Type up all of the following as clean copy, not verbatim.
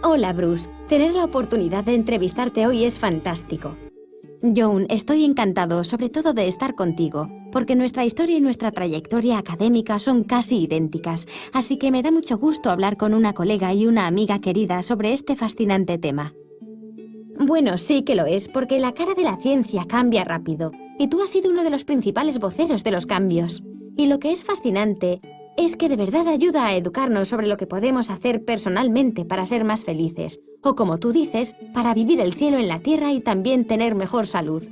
Hola, Bruce. Tener la oportunidad de entrevistarte hoy es fantástico. Joan, estoy encantado, sobre todo de estar contigo, porque nuestra historia y nuestra trayectoria académica son casi idénticas, así que me da mucho gusto hablar con una colega y una amiga querida sobre este fascinante tema. Bueno, sí que lo es, porque la cara de la ciencia cambia rápido, y tú has sido uno de los principales voceros de los cambios. Y lo que es fascinante es que de verdad ayuda a educarnos sobre lo que podemos hacer personalmente para ser más felices, o como tú dices, para vivir el cielo en la tierra y también tener mejor salud.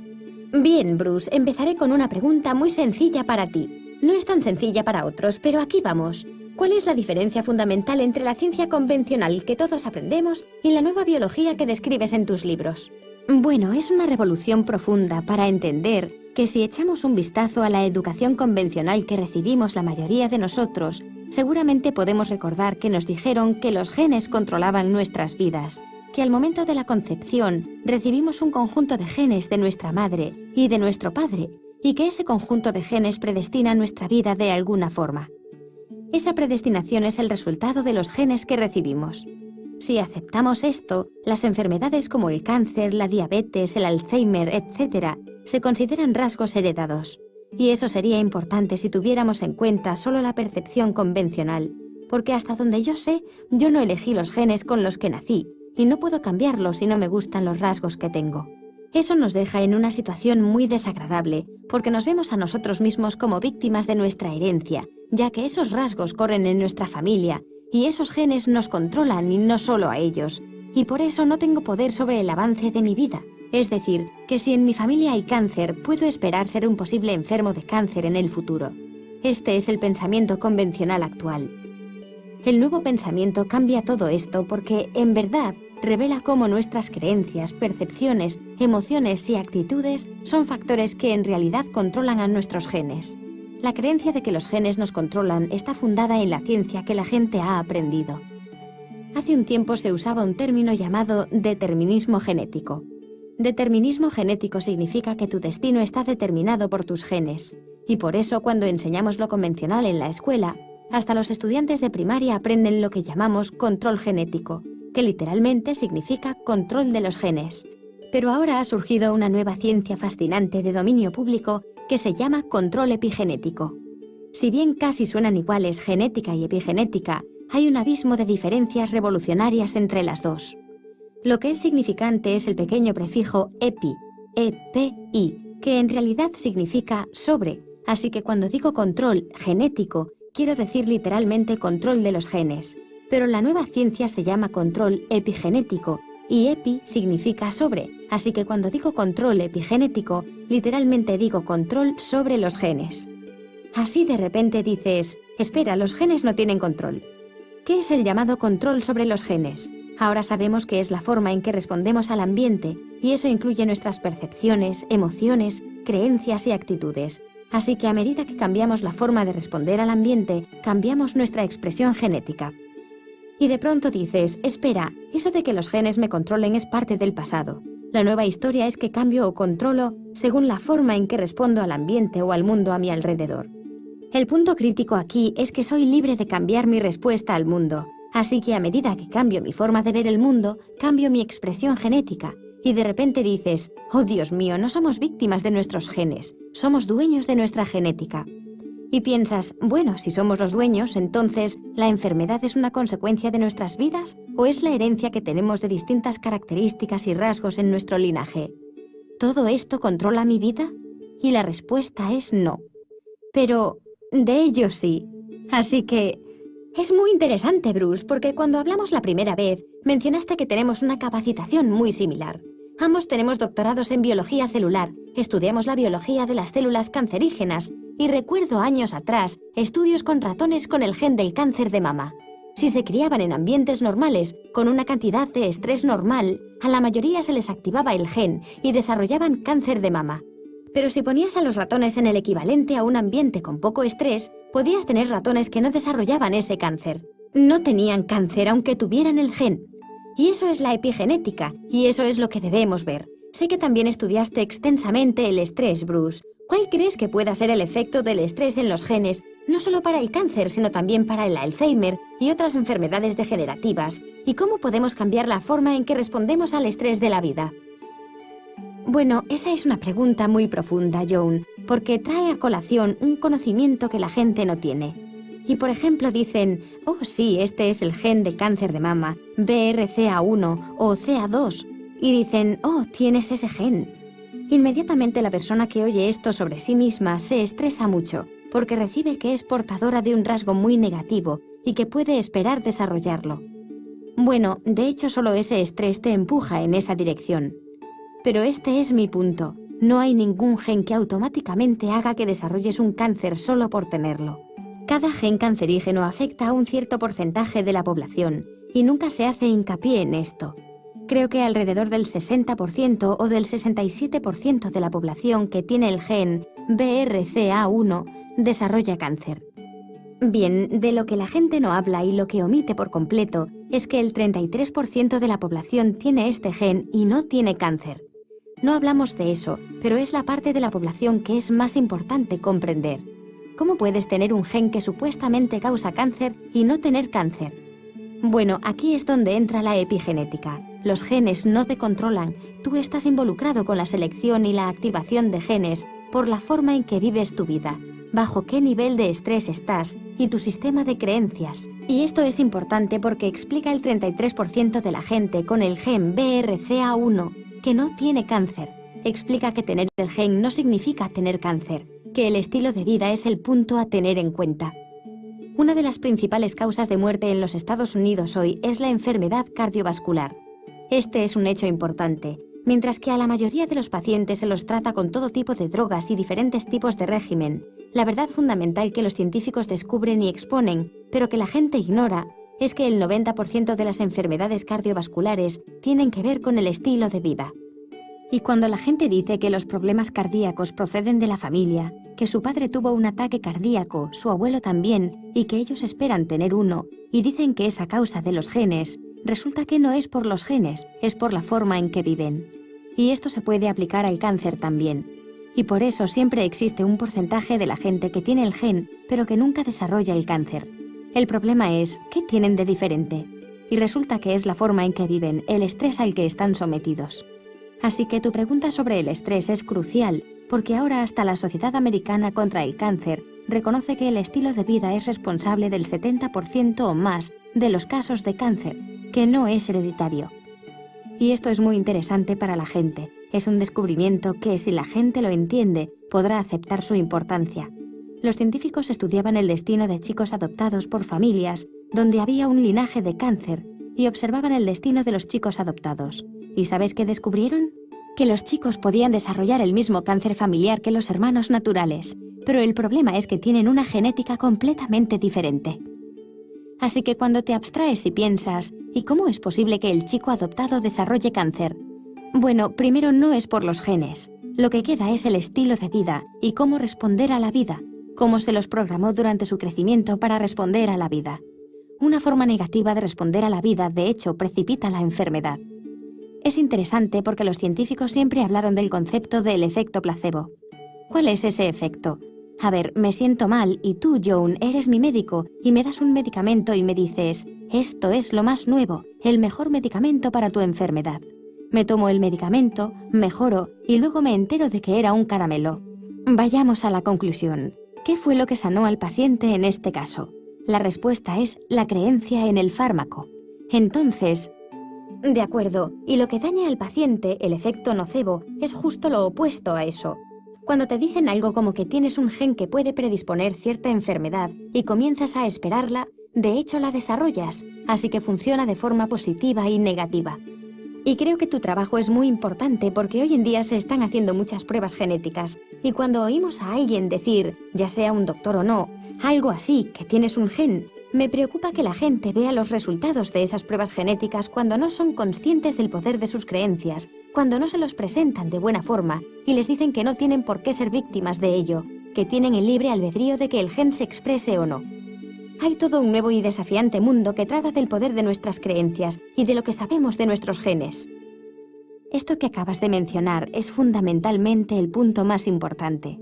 Bien, Bruce, empezaré con una pregunta muy sencilla para ti. No es tan sencilla para otros, pero aquí vamos. ¿Cuál es la diferencia fundamental entre la ciencia convencional que todos aprendemos y la nueva biología que describes en tus libros? Bueno, es una revolución profunda para entender que si echamos un vistazo a la educación convencional que recibimos la mayoría de nosotros, seguramente podemos recordar que nos dijeron que los genes controlaban nuestras vidas, que al momento de la concepción recibimos un conjunto de genes de nuestra madre y de nuestro padre, y que ese conjunto de genes predestina nuestra vida de alguna forma. Esa predestinación es el resultado de los genes que recibimos. Si aceptamos esto, las enfermedades como el cáncer, la diabetes, el Alzheimer, etc., se consideran rasgos heredados. Y eso sería importante si tuviéramos en cuenta solo la percepción convencional, porque hasta donde yo sé, yo no elegí los genes con los que nací, y no puedo cambiarlos si no me gustan los rasgos que tengo. Eso nos deja en una situación muy desagradable, porque nos vemos a nosotros mismos como víctimas de nuestra herencia, ya que esos rasgos corren en nuestra familia, y esos genes nos controlan y no solo a ellos, y por eso no tengo poder sobre el avance de mi vida. Es decir, que si en mi familia hay cáncer, puedo esperar ser un posible enfermo de cáncer en el futuro. Este es el pensamiento convencional actual. El nuevo pensamiento cambia todo esto porque, en verdad, revela cómo nuestras creencias, percepciones, emociones y actitudes son factores que en realidad controlan a nuestros genes. La creencia de que los genes nos controlan está fundada en la ciencia que la gente ha aprendido. Hace un tiempo se usaba un término llamado determinismo genético. Determinismo genético significa que tu destino está determinado por tus genes. Y por eso cuando enseñamos lo convencional en la escuela, hasta los estudiantes de primaria aprenden lo que llamamos control genético, que literalmente significa control de los genes. Pero ahora ha surgido una nueva ciencia fascinante de dominio público que se llama control epigenético. Si bien casi suenan iguales genética y epigenética, hay un abismo de diferencias revolucionarias entre las dos. Lo que es significante es el pequeño prefijo epi, E-P-I, que en realidad significa sobre, así que cuando digo control genético, quiero decir literalmente control de los genes. Pero la nueva ciencia se llama control epigenético, y epi significa sobre, así que cuando digo control epigenético, literalmente digo control sobre los genes. Así de repente dices, espera, los genes no tienen control. ¿Qué es el llamado control sobre los genes? Ahora sabemos que es la forma en que respondemos al ambiente, y eso incluye nuestras percepciones, emociones, creencias y actitudes. Así que a medida que cambiamos la forma de responder al ambiente, cambiamos nuestra expresión genética. Y de pronto dices, espera, eso de que los genes me controlen es parte del pasado. La nueva historia es que cambio o controlo según la forma en que respondo al ambiente o al mundo a mi alrededor. El punto crítico aquí es que soy libre de cambiar mi respuesta al mundo, así que a medida que cambio mi forma de ver el mundo, cambio mi expresión genética. Y de repente dices, oh Dios mío, no somos víctimas de nuestros genes, somos dueños de nuestra genética. Y piensas, bueno, si somos los dueños, entonces, ¿la enfermedad es una consecuencia de nuestras vidas o es la herencia que tenemos de distintas características y rasgos en nuestro linaje? ¿Todo esto controla mi vida? Y la respuesta es no. Pero de ello sí. Así que es muy interesante, Bruce, porque cuando hablamos la primera vez, mencionaste que tenemos una capacitación muy similar. Ambos tenemos doctorados en biología celular, estudiamos la biología de las células cancerígenas y recuerdo años atrás estudios con ratones con el gen del cáncer de mama. Si se criaban en ambientes normales, con una cantidad de estrés normal, a la mayoría se les activaba el gen y desarrollaban cáncer de mama. Pero si ponías a los ratones en el equivalente a un ambiente con poco estrés, podías tener ratones que no desarrollaban ese cáncer. No tenían cáncer aunque tuvieran el gen. Y eso es la epigenética, y eso es lo que debemos ver. Sé que también estudiaste extensamente el estrés, Bruce. ¿Cuál crees que pueda ser el efecto del estrés en los genes, no solo para el cáncer, sino también para el Alzheimer y otras enfermedades degenerativas? ¿Y cómo podemos cambiar la forma en que respondemos al estrés de la vida? Bueno, esa es una pregunta muy profunda, Joan, porque trae a colación un conocimiento que la gente no tiene. Y por ejemplo dicen, oh sí, este es el gen del cáncer de mama, BRCA1 o CA2, y dicen, oh, tienes ese gen. Inmediatamente la persona que oye esto sobre sí misma se estresa mucho, porque recibe que es portadora de un rasgo muy negativo y que puede esperar desarrollarlo. Bueno, de hecho solo ese estrés te empuja en esa dirección. Pero este es mi punto. No hay ningún gen que automáticamente haga que desarrolles un cáncer solo por tenerlo. Cada gen cancerígeno afecta a un cierto porcentaje de la población y nunca se hace hincapié en esto. Creo que alrededor del 60% o del 67% de la población que tiene el gen BRCA1 desarrolla cáncer. Bien, de lo que la gente no habla y lo que omite por completo es que el 33% de la población tiene este gen y no tiene cáncer. No hablamos de eso, pero es la parte de la población que es más importante comprender. ¿Cómo puedes tener un gen que supuestamente causa cáncer y no tener cáncer? Bueno, aquí es donde entra la epigenética. Los genes no te controlan, tú estás involucrado con la selección y la activación de genes por la forma en que vives tu vida, bajo qué nivel de estrés estás y tu sistema de creencias. Y esto es importante porque explica el 33% de la gente con el gen BRCA1 que no tiene cáncer. Explica que tener el gen no significa tener cáncer, que el estilo de vida es el punto a tener en cuenta. Una de las principales causas de muerte en los Estados Unidos hoy es la enfermedad cardiovascular. Este es un hecho importante. Mientras que a la mayoría de los pacientes se los trata con todo tipo de drogas y diferentes tipos de régimen, la verdad fundamental que los científicos descubren y exponen, pero que la gente ignora, es que el 90% de las enfermedades cardiovasculares tienen que ver con el estilo de vida. Y cuando la gente dice que los problemas cardíacos proceden de la familia, que su padre tuvo un ataque cardíaco, su abuelo también, y que ellos esperan tener uno, y dicen que es a causa de los genes, resulta que no es por los genes, es por la forma en que viven. Y esto se puede aplicar al cáncer también. Y por eso siempre existe un porcentaje de la gente que tiene el gen, pero que nunca desarrolla el cáncer. El problema es, ¿qué tienen de diferente? Y resulta que es la forma en que viven, el estrés al que están sometidos. Así que tu pregunta sobre el estrés es crucial, porque ahora hasta la Sociedad Americana contra el Cáncer reconoce que el estilo de vida es responsable del 70% o más de los casos de cáncer, que no es hereditario. Y esto es muy interesante para la gente. Es un descubrimiento que, si la gente lo entiende, podrá aceptar su importancia. Los científicos estudiaban el destino de chicos adoptados por familias donde había un linaje de cáncer y observaban el destino de los chicos adoptados. ¿Y sabes qué descubrieron? Que los chicos podían desarrollar el mismo cáncer familiar que los hermanos naturales, pero el problema es que tienen una genética completamente diferente. Así que cuando te abstraes y piensas, ¿y cómo es posible que el chico adoptado desarrolle cáncer? Bueno, primero no es por los genes. Lo que queda es el estilo de vida y cómo responder a la vida, cómo se los programó durante su crecimiento para responder a la vida. Una forma negativa de responder a la vida, de hecho, precipita la enfermedad. Es interesante porque los científicos siempre hablaron del concepto del efecto placebo. ¿Cuál es ese efecto? A ver, me siento mal y tú, Joan, eres mi médico y me das un medicamento y me dices, esto es lo más nuevo, el mejor medicamento para tu enfermedad. Me tomo el medicamento, mejoro y luego me entero de que era un caramelo. Vayamos a la conclusión. ¿Qué fue lo que sanó al paciente en este caso? La respuesta es la creencia en el fármaco. Entonces, de acuerdo, y lo que daña al paciente, el efecto nocebo, es justo lo opuesto a eso. Cuando te dicen algo como que tienes un gen que puede predisponer cierta enfermedad y comienzas a esperarla, de hecho la desarrollas, así que funciona de forma positiva y negativa. Y creo que tu trabajo es muy importante porque hoy en día se están haciendo muchas pruebas genéticas y cuando oímos a alguien decir, ya sea un doctor o no, algo así, que tienes un gen, me preocupa que la gente vea los resultados de esas pruebas genéticas cuando no son conscientes del poder de sus creencias, cuando no se los presentan de buena forma y les dicen que no tienen por qué ser víctimas de ello, que tienen el libre albedrío de que el gen se exprese o no. Hay todo un nuevo y desafiante mundo que trata del poder de nuestras creencias y de lo que sabemos de nuestros genes. Esto que acabas de mencionar es fundamentalmente el punto más importante.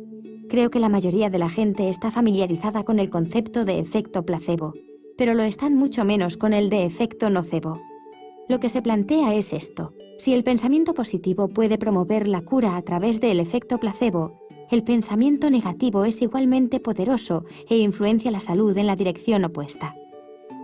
Creo que la mayoría de la gente está familiarizada con el concepto de efecto placebo, pero lo están mucho menos con el de efecto nocebo. Lo que se plantea es esto: si el pensamiento positivo puede promover la cura a través del efecto placebo, el pensamiento negativo es igualmente poderoso e influencia la salud en la dirección opuesta.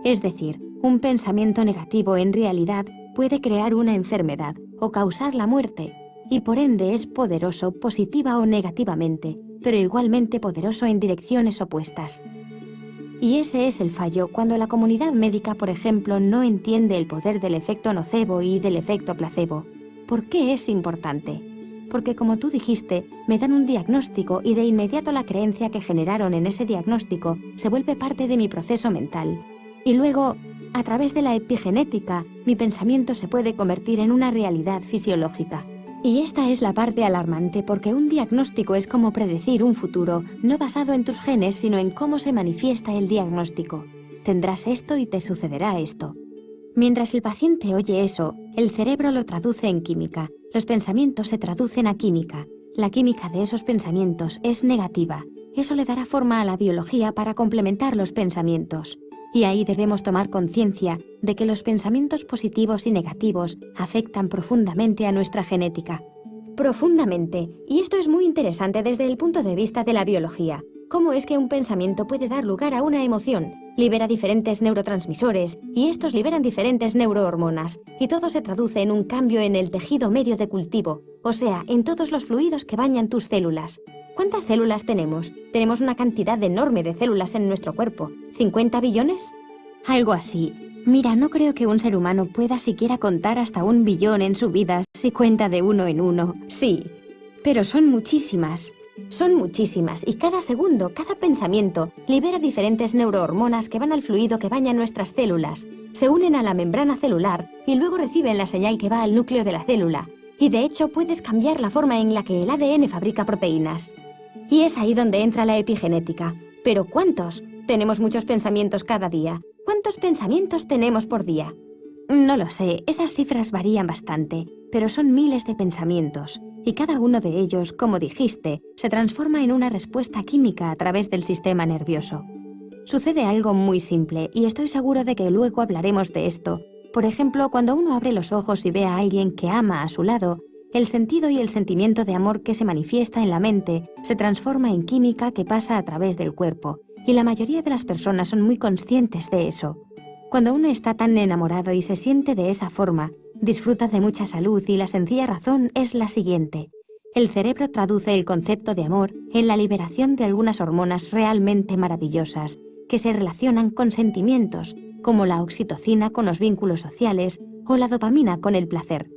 Es decir, un pensamiento negativo en realidad puede crear una enfermedad o causar la muerte, y por ende es poderoso positiva o negativamente, pero igualmente poderoso en direcciones opuestas. Y ese es el fallo cuando la comunidad médica, por ejemplo, no entiende el poder del efecto nocebo y del efecto placebo. ¿Por qué es importante? Porque, como tú dijiste, me dan un diagnóstico y de inmediato la creencia que generaron en ese diagnóstico se vuelve parte de mi proceso mental. Y luego, a través de la epigenética, mi pensamiento se puede convertir en una realidad fisiológica. Y esta es la parte alarmante, porque un diagnóstico es como predecir un futuro, no basado en tus genes, sino en cómo se manifiesta el diagnóstico. Tendrás esto y te sucederá esto. Mientras el paciente oye eso, el cerebro lo traduce en química. Los pensamientos se traducen a química. La química de esos pensamientos es negativa. Eso le dará forma a la biología para complementar los pensamientos. Y ahí debemos tomar conciencia de que los pensamientos positivos y negativos afectan profundamente a nuestra genética. Profundamente. Y esto es muy interesante desde el punto de vista de la biología. ¿Cómo es que un pensamiento puede dar lugar a una emoción? Libera diferentes neurotransmisores y estos liberan diferentes neurohormonas. Y todo se traduce en un cambio en el tejido medio de cultivo, o sea, en todos los fluidos que bañan tus células. ¿Cuántas células tenemos? Tenemos una cantidad enorme de células en nuestro cuerpo. ¿50 billones? Algo así. Mira, no creo que un ser humano pueda siquiera contar hasta 1 billón en su vida si cuenta de uno en uno. Sí, pero son muchísimas. Son muchísimas y cada segundo, cada pensamiento, libera diferentes neurohormonas que van al fluido que baña nuestras células, se unen a la membrana celular y luego reciben la señal que va al núcleo de la célula. Y de hecho puedes cambiar la forma en la que el ADN fabrica proteínas. Y es ahí donde entra la epigenética. ¿Pero cuántos? Tenemos muchos pensamientos cada día. ¿Cuántos pensamientos tenemos por día? No lo sé, esas cifras varían bastante, pero son miles de pensamientos. Y cada uno de ellos, como dijiste, se transforma en una respuesta química a través del sistema nervioso. Sucede algo muy simple, y estoy seguro de que luego hablaremos de esto. Por ejemplo, cuando uno abre los ojos y ve a alguien que ama a su lado, el sentido y el sentimiento de amor que se manifiesta en la mente se transforma en química que pasa a través del cuerpo, y la mayoría de las personas son muy conscientes de eso. Cuando uno está tan enamorado y se siente de esa forma, disfruta de mucha salud y la sencilla razón es la siguiente. El cerebro traduce el concepto de amor en la liberación de algunas hormonas realmente maravillosas que se relacionan con sentimientos, como la oxitocina con los vínculos sociales o la dopamina con el placer.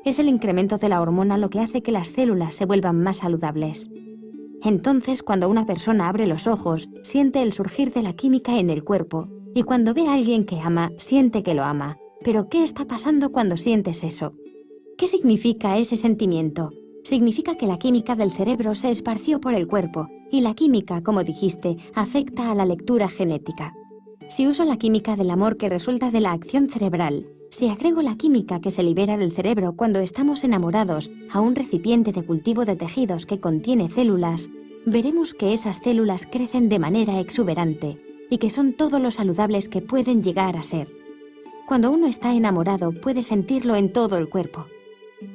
Es el incremento de la hormona lo que hace que las células se vuelvan más saludables. Entonces, cuando una persona abre los ojos, siente el surgir de la química en el cuerpo, y cuando ve a alguien que ama, siente que lo ama. Pero, ¿qué está pasando cuando sientes eso? ¿Qué significa ese sentimiento? Significa que la química del cerebro se esparció por el cuerpo, y la química, como dijiste, afecta a la lectura genética. Si uso la química del amor que resulta de la acción cerebral, si agrego la química que se libera del cerebro cuando estamos enamorados a un recipiente de cultivo de tejidos que contiene células, veremos que esas células crecen de manera exuberante y que son todo lo saludables que pueden llegar a ser. Cuando uno está enamorado, puede sentirlo en todo el cuerpo.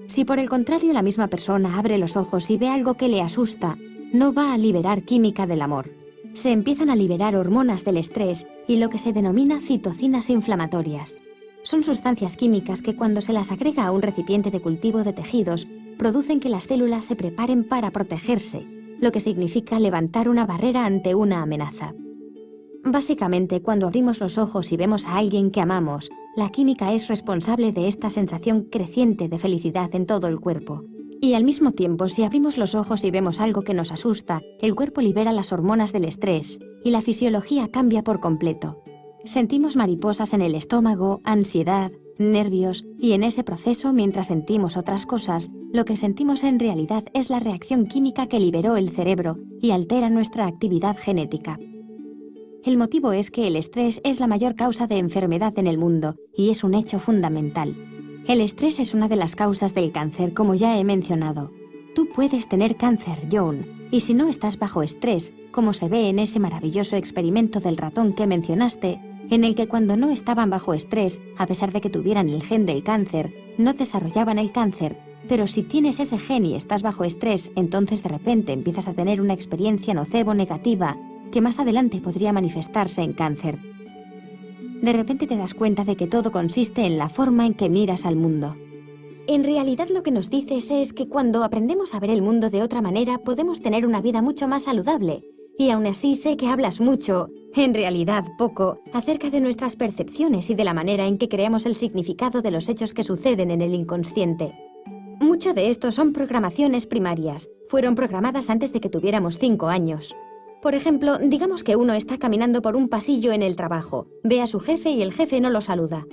Si por el contrario la misma persona abre los ojos y ve algo que le asusta, no va a liberar química del amor. Se empiezan a liberar hormonas del estrés y lo que se denomina citocinas inflamatorias. Son sustancias químicas que cuando se las agrega a un recipiente de cultivo de tejidos, producen que las células se preparen para protegerse, lo que significa levantar una barrera ante una amenaza. Básicamente, cuando abrimos los ojos y vemos a alguien que amamos, la química es responsable de esta sensación creciente de felicidad en todo el cuerpo. Y al mismo tiempo, si abrimos los ojos y vemos algo que nos asusta, el cuerpo libera las hormonas del estrés y la fisiología cambia por completo. Sentimos mariposas en el estómago, ansiedad, nervios, y en ese proceso, mientras sentimos otras cosas, lo que sentimos en realidad es la reacción química que liberó el cerebro y altera nuestra actividad genética. El motivo es que el estrés es la mayor causa de enfermedad en el mundo y es un hecho fundamental. El estrés es una de las causas del cáncer, como ya he mencionado. Tú puedes tener cáncer, Joan, y si no estás bajo estrés, como se ve en ese maravilloso experimento del ratón que mencionaste, en el que cuando no estaban bajo estrés, a pesar de que tuvieran el gen del cáncer, no desarrollaban el cáncer, pero si tienes ese gen y estás bajo estrés, entonces de repente empiezas a tener una experiencia nocebo negativa que más adelante podría manifestarse en cáncer. De repente te das cuenta de que todo consiste en la forma en que miras al mundo. En realidad lo que nos dices es que cuando aprendemos a ver el mundo de otra manera podemos tener una vida mucho más saludable. Y aún así sé que hablas mucho, en realidad poco, acerca de nuestras percepciones y de la manera en que creamos el significado de los hechos que suceden en el inconsciente. Mucho de esto son programaciones primarias. Fueron programadas antes de que tuviéramos 5 años. Por ejemplo, digamos que uno está caminando por un pasillo en el trabajo, ve a su jefe y el jefe no lo saluda.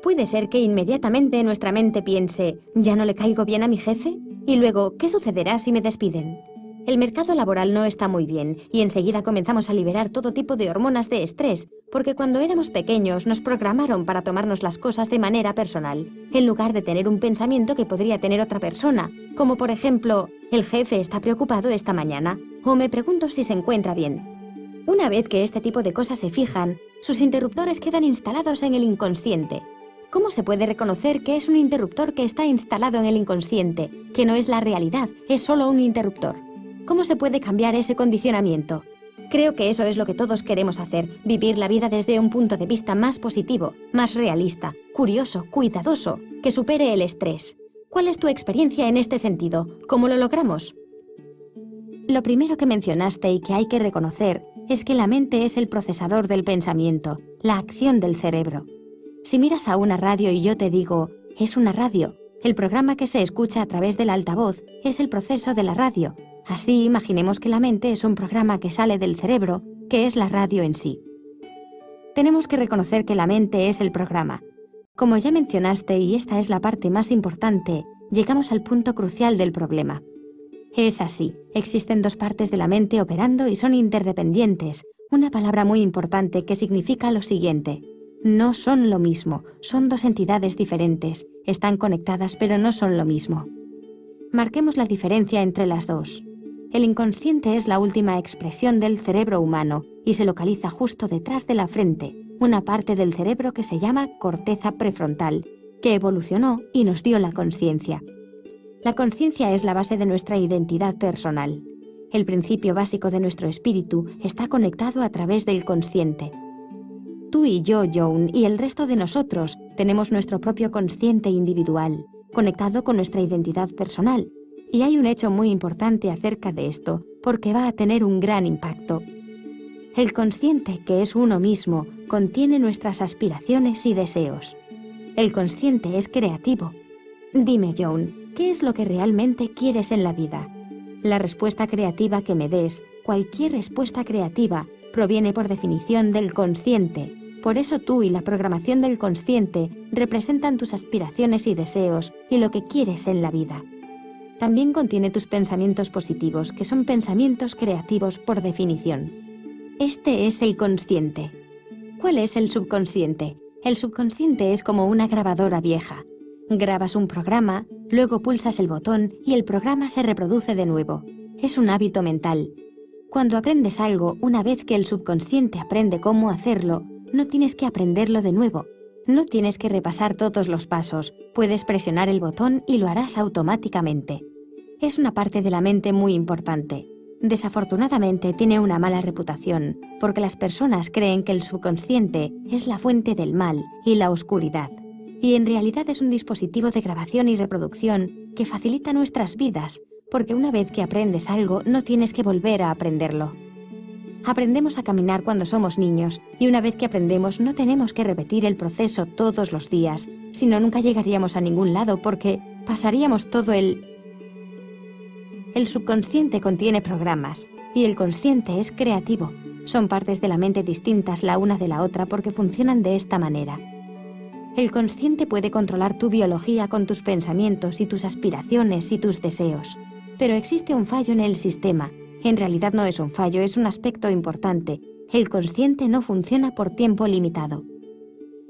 Puede ser que inmediatamente nuestra mente piense, ¿ya no le caigo bien a mi jefe? Y luego, ¿qué sucederá si me despiden? El mercado laboral no está muy bien y enseguida comenzamos a liberar todo tipo de hormonas de estrés, porque cuando éramos pequeños nos programaron para tomarnos las cosas de manera personal, en lugar de tener un pensamiento que podría tener otra persona, como por ejemplo, el jefe está preocupado esta mañana, o me pregunto si se encuentra bien. Una vez que este tipo de cosas se fijan, sus interruptores quedan instalados en el inconsciente. ¿Cómo se puede reconocer que es un interruptor que está instalado en el inconsciente, que no es la realidad, es solo un interruptor? ¿Cómo se puede cambiar ese condicionamiento? Creo que eso es lo que todos queremos hacer, vivir la vida desde un punto de vista más positivo, más realista, curioso, cuidadoso, que supere el estrés. ¿Cuál es tu experiencia en este sentido? ¿Cómo lo logramos? Lo primero que mencionaste y que hay que reconocer es que la mente es el procesador del pensamiento, la acción del cerebro. Si miras a una radio y yo te digo, es una radio, el programa que se escucha a través del altavoz es el proceso de la radio. Así, imaginemos que la mente es un programa que sale del cerebro, que es la radio en sí. Tenemos que reconocer que la mente es el programa. Como ya mencionaste, y esta es la parte más importante, llegamos al punto crucial del problema. Es así, existen dos partes de la mente operando y son interdependientes, una palabra muy importante que significa lo siguiente. No son lo mismo, son dos entidades diferentes, están conectadas pero no son lo mismo. Marquemos la diferencia entre las dos. El inconsciente es la última expresión del cerebro humano y se localiza justo detrás de la frente, una parte del cerebro que se llama corteza prefrontal, que evolucionó y nos dio la conciencia. La conciencia es la base de nuestra identidad personal. El principio básico de nuestro espíritu está conectado a través del consciente. Tú y yo, Joan, y el resto de nosotros tenemos nuestro propio consciente individual, conectado con nuestra identidad personal. Y hay un hecho muy importante acerca de esto, porque va a tener un gran impacto. El consciente, que es uno mismo, contiene nuestras aspiraciones y deseos. El consciente es creativo. Dime, Joan, ¿qué es lo que realmente quieres en la vida? La respuesta creativa que me des, cualquier respuesta creativa, proviene por definición del consciente. Por eso tú y la programación del consciente representan tus aspiraciones y deseos y lo que quieres en la vida. También contiene tus pensamientos positivos, que son pensamientos creativos por definición. Este es el consciente. ¿Cuál es el subconsciente? El subconsciente es como una grabadora vieja. Grabas un programa, luego pulsas el botón y el programa se reproduce de nuevo. Es un hábito mental. Cuando aprendes algo, una vez que el subconsciente aprende cómo hacerlo, no tienes que aprenderlo de nuevo. No tienes que repasar todos los pasos, puedes presionar el botón y lo harás automáticamente. Es una parte de la mente muy importante. Desafortunadamente tiene una mala reputación, porque las personas creen que el subconsciente es la fuente del mal y la oscuridad. Y en realidad es un dispositivo de grabación y reproducción que facilita nuestras vidas, porque una vez que aprendes algo no tienes que volver a aprenderlo. Aprendemos a caminar cuando somos niños y una vez que aprendemos no tenemos que repetir el proceso todos los días, sino nunca llegaríamos a ningún lado porque pasaríamos todo el subconsciente contiene programas y el consciente es creativo. Son partes de la mente distintas la una de la otra porque funcionan de esta manera. El consciente puede controlar tu biología con tus pensamientos y tus aspiraciones y tus deseos. Pero existe un fallo en el sistema. En realidad no es un fallo, es un aspecto importante. El consciente no funciona por tiempo limitado.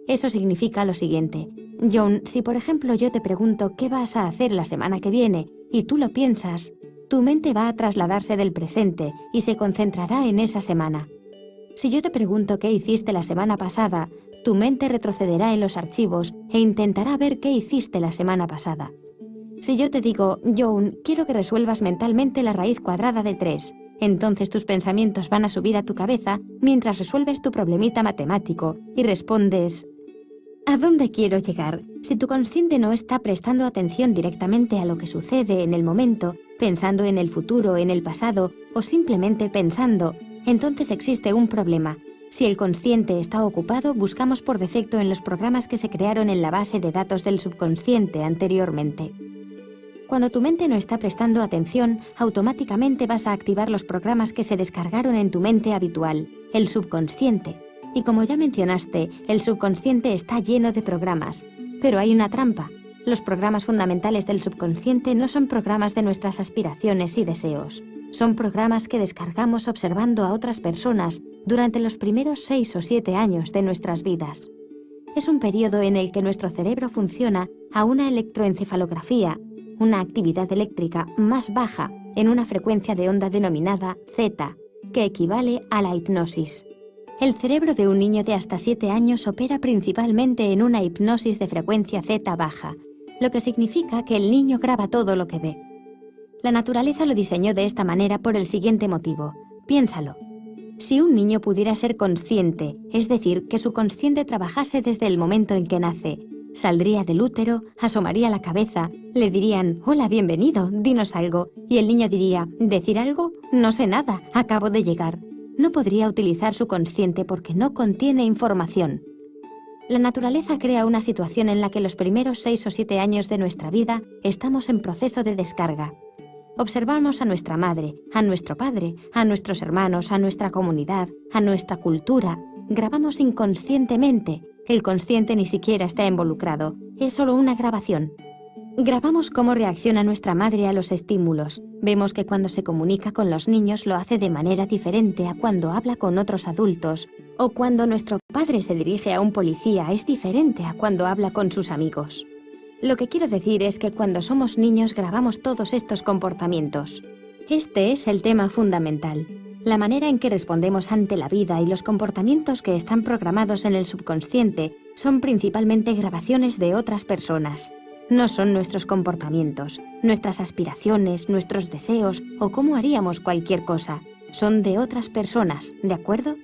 Eso significa lo siguiente. John, si por ejemplo yo te pregunto qué vas a hacer la semana que viene y tú lo piensas, tu mente va a trasladarse del presente y se concentrará en esa semana. Si yo te pregunto qué hiciste la semana pasada, tu mente retrocederá en los archivos e intentará ver qué hiciste la semana pasada. Si yo te digo, John, quiero que resuelvas mentalmente la raíz cuadrada de 3, entonces tus pensamientos van a subir a tu cabeza mientras resuelves tu problemita matemático y respondes, ¿a dónde quiero llegar? Si tu consciente no está prestando atención directamente a lo que sucede en el momento, pensando en el futuro, en el pasado o simplemente pensando, entonces existe un problema. Si el consciente está ocupado, buscamos por defecto en los programas que se crearon en la base de datos del subconsciente anteriormente. Cuando tu mente no está prestando atención, automáticamente vas a activar los programas que se descargaron en tu mente habitual, el subconsciente. Y como ya mencionaste, el subconsciente está lleno de programas. Pero hay una trampa. Los programas fundamentales del subconsciente no son programas de nuestras aspiraciones y deseos. Son programas que descargamos observando a otras personas durante los primeros 6 o 7 años de nuestras vidas. Es un periodo en el que nuestro cerebro funciona a una electroencefalografía, una actividad eléctrica más baja en una frecuencia de onda denominada zeta, que equivale a la hipnosis. El cerebro de un niño de hasta 7 años opera principalmente en una hipnosis de frecuencia zeta baja, lo que significa que el niño graba todo lo que ve. La naturaleza lo diseñó de esta manera por el siguiente motivo. Piénsalo. Si un niño pudiera ser consciente, es decir, que su consciente trabajase desde el momento en que nace, saldría del útero, asomaría la cabeza, le dirían, «Hola, bienvenido, dinos algo», y el niño diría, «¿Decir algo? No sé nada, acabo de llegar». No podría utilizar su consciente porque no contiene información. La naturaleza crea una situación en la que los primeros 6 o 7 años de nuestra vida estamos en proceso de descarga. Observamos a nuestra madre, a nuestro padre, a nuestros hermanos, a nuestra comunidad, a nuestra cultura. Grabamos inconscientemente. El consciente ni siquiera está involucrado. Es solo una grabación. Grabamos cómo reacciona nuestra madre a los estímulos. Vemos que cuando se comunica con los niños lo hace de manera diferente a cuando habla con otros adultos. O cuando nuestro padre se dirige a un policía es diferente a cuando habla con sus amigos. Lo que quiero decir es que cuando somos niños grabamos todos estos comportamientos. Este es el tema fundamental. La manera en que respondemos ante la vida y los comportamientos que están programados en el subconsciente son principalmente grabaciones de otras personas. No son nuestros comportamientos, nuestras aspiraciones, nuestros deseos o cómo haríamos cualquier cosa. Son de otras personas, ¿de acuerdo?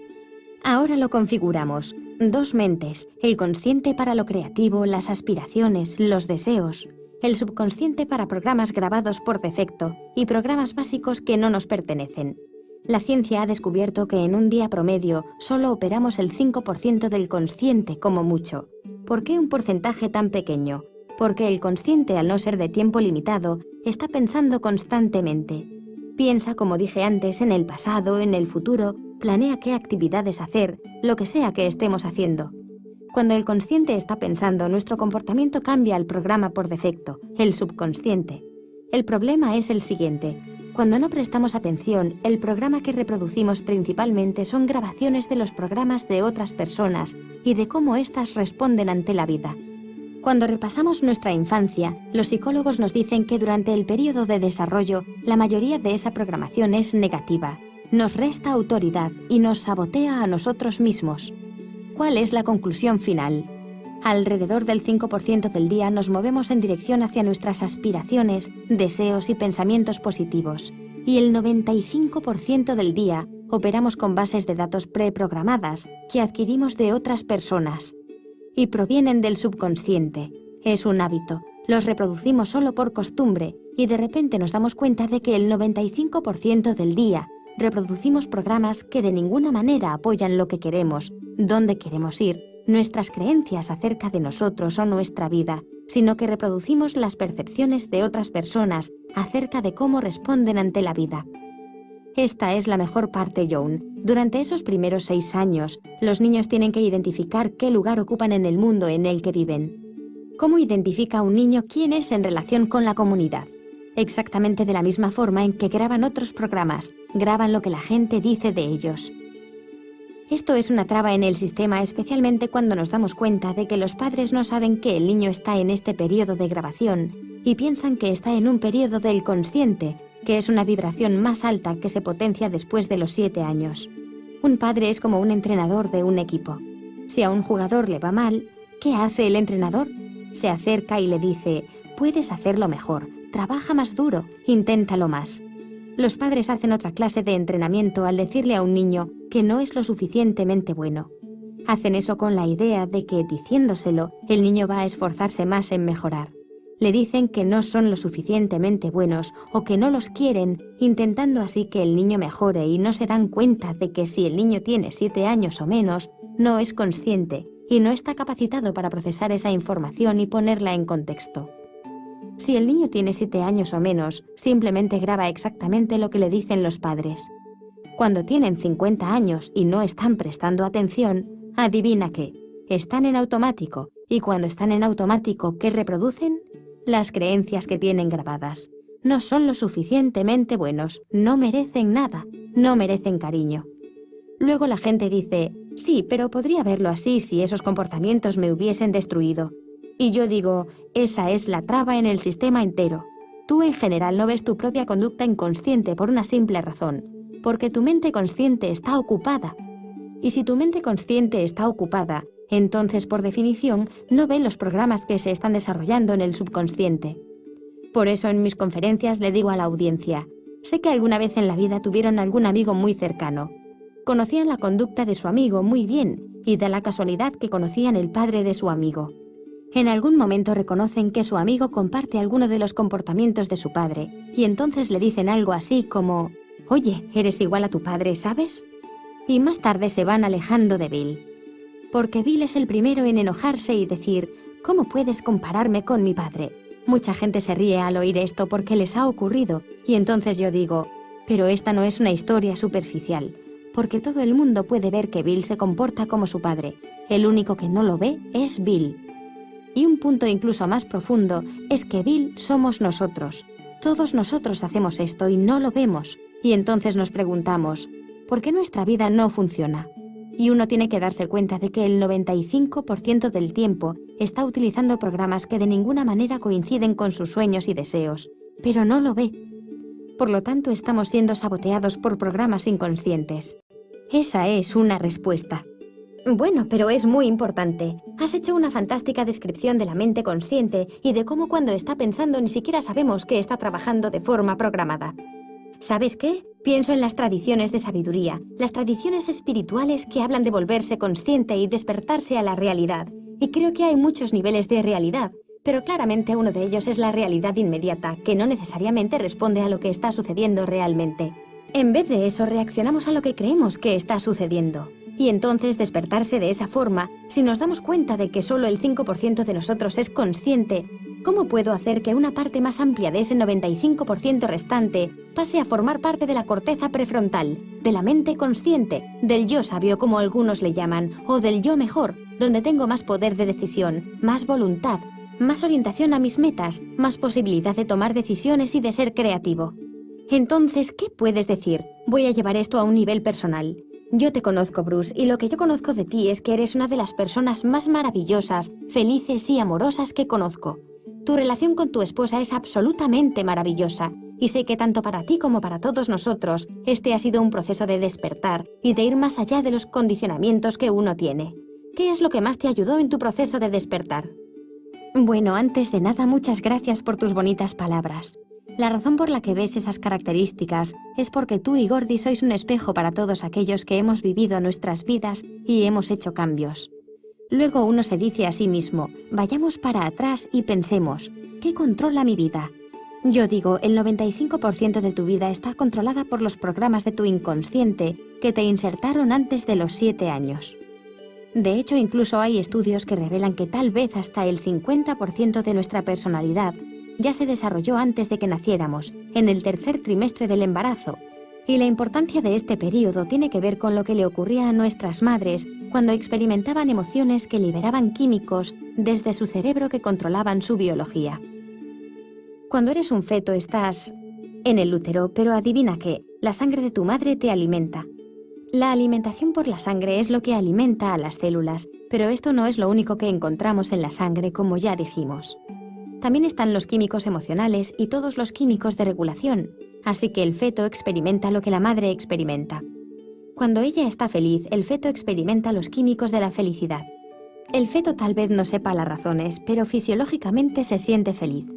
Ahora lo configuramos. 2 mentes, el consciente para lo creativo, las aspiraciones, los deseos. El subconsciente para programas grabados por defecto y programas básicos que no nos pertenecen. La ciencia ha descubierto que en un día promedio solo operamos el 5% del consciente como mucho. ¿Por qué un porcentaje tan pequeño? Porque el consciente, al no ser de tiempo limitado, está pensando constantemente. Piensa, como dije antes, en el pasado, en el futuro, planea qué actividades hacer, lo que sea que estemos haciendo. Cuando el consciente está pensando, nuestro comportamiento cambia al programa por defecto, el subconsciente. El problema es el siguiente. Cuando no prestamos atención, el programa que reproducimos principalmente son grabaciones de los programas de otras personas y de cómo éstas responden ante la vida. Cuando repasamos nuestra infancia, los psicólogos nos dicen que durante el periodo de desarrollo, la mayoría de esa programación es negativa. Nos resta autoridad y nos sabotea a nosotros mismos. ¿Cuál es la conclusión final? Alrededor del 5% del día nos movemos en dirección hacia nuestras aspiraciones, deseos y pensamientos positivos. Y el 95% del día operamos con bases de datos preprogramadas que adquirimos de otras personas. Y provienen del subconsciente. Es un hábito. Los reproducimos solo por costumbre y de repente nos damos cuenta de que el 95% del día reproducimos programas que de ninguna manera apoyan lo que queremos, dónde queremos ir, nuestras creencias acerca de nosotros o nuestra vida, sino que reproducimos las percepciones de otras personas acerca de cómo responden ante la vida. Esta es la mejor parte, Joan. Durante esos primeros 6 años, los niños tienen que identificar qué lugar ocupan en el mundo en el que viven. ¿Cómo identifica un niño quién es en relación con la comunidad? Exactamente de la misma forma en que graban otros programas, graban lo que la gente dice de ellos. Esto es una traba en el sistema, especialmente cuando nos damos cuenta de que los padres no saben que el niño está en este periodo de grabación y piensan que está en un periodo del consciente, que es una vibración más alta que se potencia después de los 7 años. Un padre es como un entrenador de un equipo. Si a un jugador le va mal, ¿qué hace el entrenador? Se acerca y le dice: puedes hacerlo mejor, trabaja más duro, inténtalo más. Los padres hacen otra clase de entrenamiento al decirle a un niño que no es lo suficientemente bueno. Hacen eso con la idea de que, diciéndoselo, el niño va a esforzarse más en mejorar. Le dicen que no son lo suficientemente buenos o que no los quieren, intentando así que el niño mejore, y no se dan cuenta de que si el niño tiene 7 años o menos, no es consciente y no está capacitado para procesar esa información y ponerla en contexto. Si el niño tiene 7 años o menos, simplemente graba exactamente lo que le dicen los padres. Cuando tienen 50 años y no están prestando atención, adivina qué, están en automático, y cuando están en automático, ¿qué reproducen? Las creencias que tienen grabadas. No son lo suficientemente buenos, no merecen nada, no merecen cariño. Luego la gente dice: sí, pero podría verlo así si esos comportamientos me hubiesen destruido. Y yo digo, esa es la traba en el sistema entero. Tú en general no ves tu propia conducta inconsciente por una simple razón, porque tu mente consciente está ocupada. Y si tu mente consciente está ocupada, entonces por definición no ve los programas que se están desarrollando en el subconsciente. Por eso en mis conferencias le digo a la audiencia: sé que alguna vez en la vida tuvieron algún amigo muy cercano. Conocían la conducta de su amigo muy bien y da la casualidad que conocían el padre de su amigo. En algún momento reconocen que su amigo comparte alguno de los comportamientos de su padre y entonces le dicen algo así como: oye, eres igual a tu padre, ¿sabes? Y más tarde se van alejando de Bill. Porque Bill es el primero en enojarse y decir: ¿cómo puedes compararme con mi padre? Mucha gente se ríe al oír esto porque les ha ocurrido y entonces yo digo: pero esta no es una historia superficial, porque todo el mundo puede ver que Bill se comporta como su padre. El único que no lo ve es Bill. Y un punto incluso más profundo es que Bill somos nosotros. Todos nosotros hacemos esto y no lo vemos. Y entonces nos preguntamos: ¿por qué nuestra vida no funciona? Y uno tiene que darse cuenta de que el 95% del tiempo está utilizando programas que de ninguna manera coinciden con sus sueños y deseos, pero no lo ve. Por lo tanto, estamos siendo saboteados por programas inconscientes. Esa es una respuesta. Bueno, pero es muy importante. Has hecho una fantástica descripción de la mente consciente y de cómo cuando está pensando ni siquiera sabemos que está trabajando de forma programada. ¿Sabes qué? Pienso en las tradiciones de sabiduría, las tradiciones espirituales que hablan de volverse consciente y despertarse a la realidad. Y creo que hay muchos niveles de realidad, pero claramente uno de ellos es la realidad inmediata, que no necesariamente responde a lo que está sucediendo realmente. En vez de eso, reaccionamos a lo que creemos que está sucediendo. Y entonces despertarse de esa forma, si nos damos cuenta de que solo el 5% de nosotros es consciente, ¿cómo puedo hacer que una parte más amplia de ese 95% restante pase a formar parte de la corteza prefrontal, de la mente consciente, del yo sabio como algunos le llaman, o del yo mejor, donde tengo más poder de decisión, más voluntad, más orientación a mis metas, más posibilidad de tomar decisiones y de ser creativo? Entonces, ¿qué puedes decir? Voy a llevar esto a un nivel personal. Yo te conozco, Bruce, y lo que yo conozco de ti es que eres una de las personas más maravillosas, felices y amorosas que conozco. Tu relación con tu esposa es absolutamente maravillosa, y sé que tanto para ti como para todos nosotros, este ha sido un proceso de despertar y de ir más allá de los condicionamientos que uno tiene. ¿Qué es lo que más te ayudó en tu proceso de despertar? Bueno, antes de nada, muchas gracias por tus bonitas palabras. La razón por la que ves esas características es porque tú y Gordy sois un espejo para todos aquellos que hemos vivido nuestras vidas y hemos hecho cambios. Luego uno se dice a sí mismo: vayamos para atrás y pensemos, ¿qué controla mi vida? Yo digo, el 95% de tu vida está controlada por los programas de tu inconsciente que te insertaron antes de los 7 años. De hecho, incluso hay estudios que revelan que tal vez hasta el 50% de nuestra personalidad ya se desarrolló antes de que naciéramos, en el tercer trimestre del embarazo. Y la importancia de este período tiene que ver con lo que le ocurría a nuestras madres cuando experimentaban emociones que liberaban químicos desde su cerebro que controlaban su biología. Cuando eres un feto estás en el útero, pero adivina qué, la sangre de tu madre te alimenta. La alimentación por la sangre es lo que alimenta a las células, pero esto no es lo único que encontramos en la sangre, como ya dijimos. También están los químicos emocionales y todos los químicos de regulación, así que el feto experimenta lo que la madre experimenta. Cuando ella está feliz, el feto experimenta los químicos de la felicidad. El feto tal vez no sepa las razones, pero fisiológicamente se siente feliz.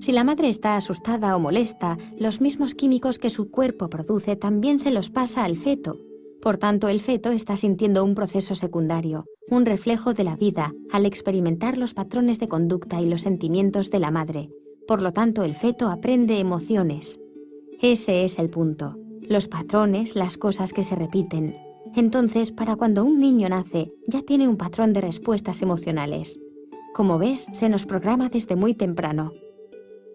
Si la madre está asustada o molesta, los mismos químicos que su cuerpo produce también se los pasa al feto. Por tanto, el feto está sintiendo un proceso secundario, un reflejo de la vida, al experimentar los patrones de conducta y los sentimientos de la madre. Por lo tanto, el feto aprende emociones. Ese es el punto. Los patrones, las cosas que se repiten. Entonces, para cuando un niño nace, ya tiene un patrón de respuestas emocionales. Como ves, se nos programa desde muy temprano.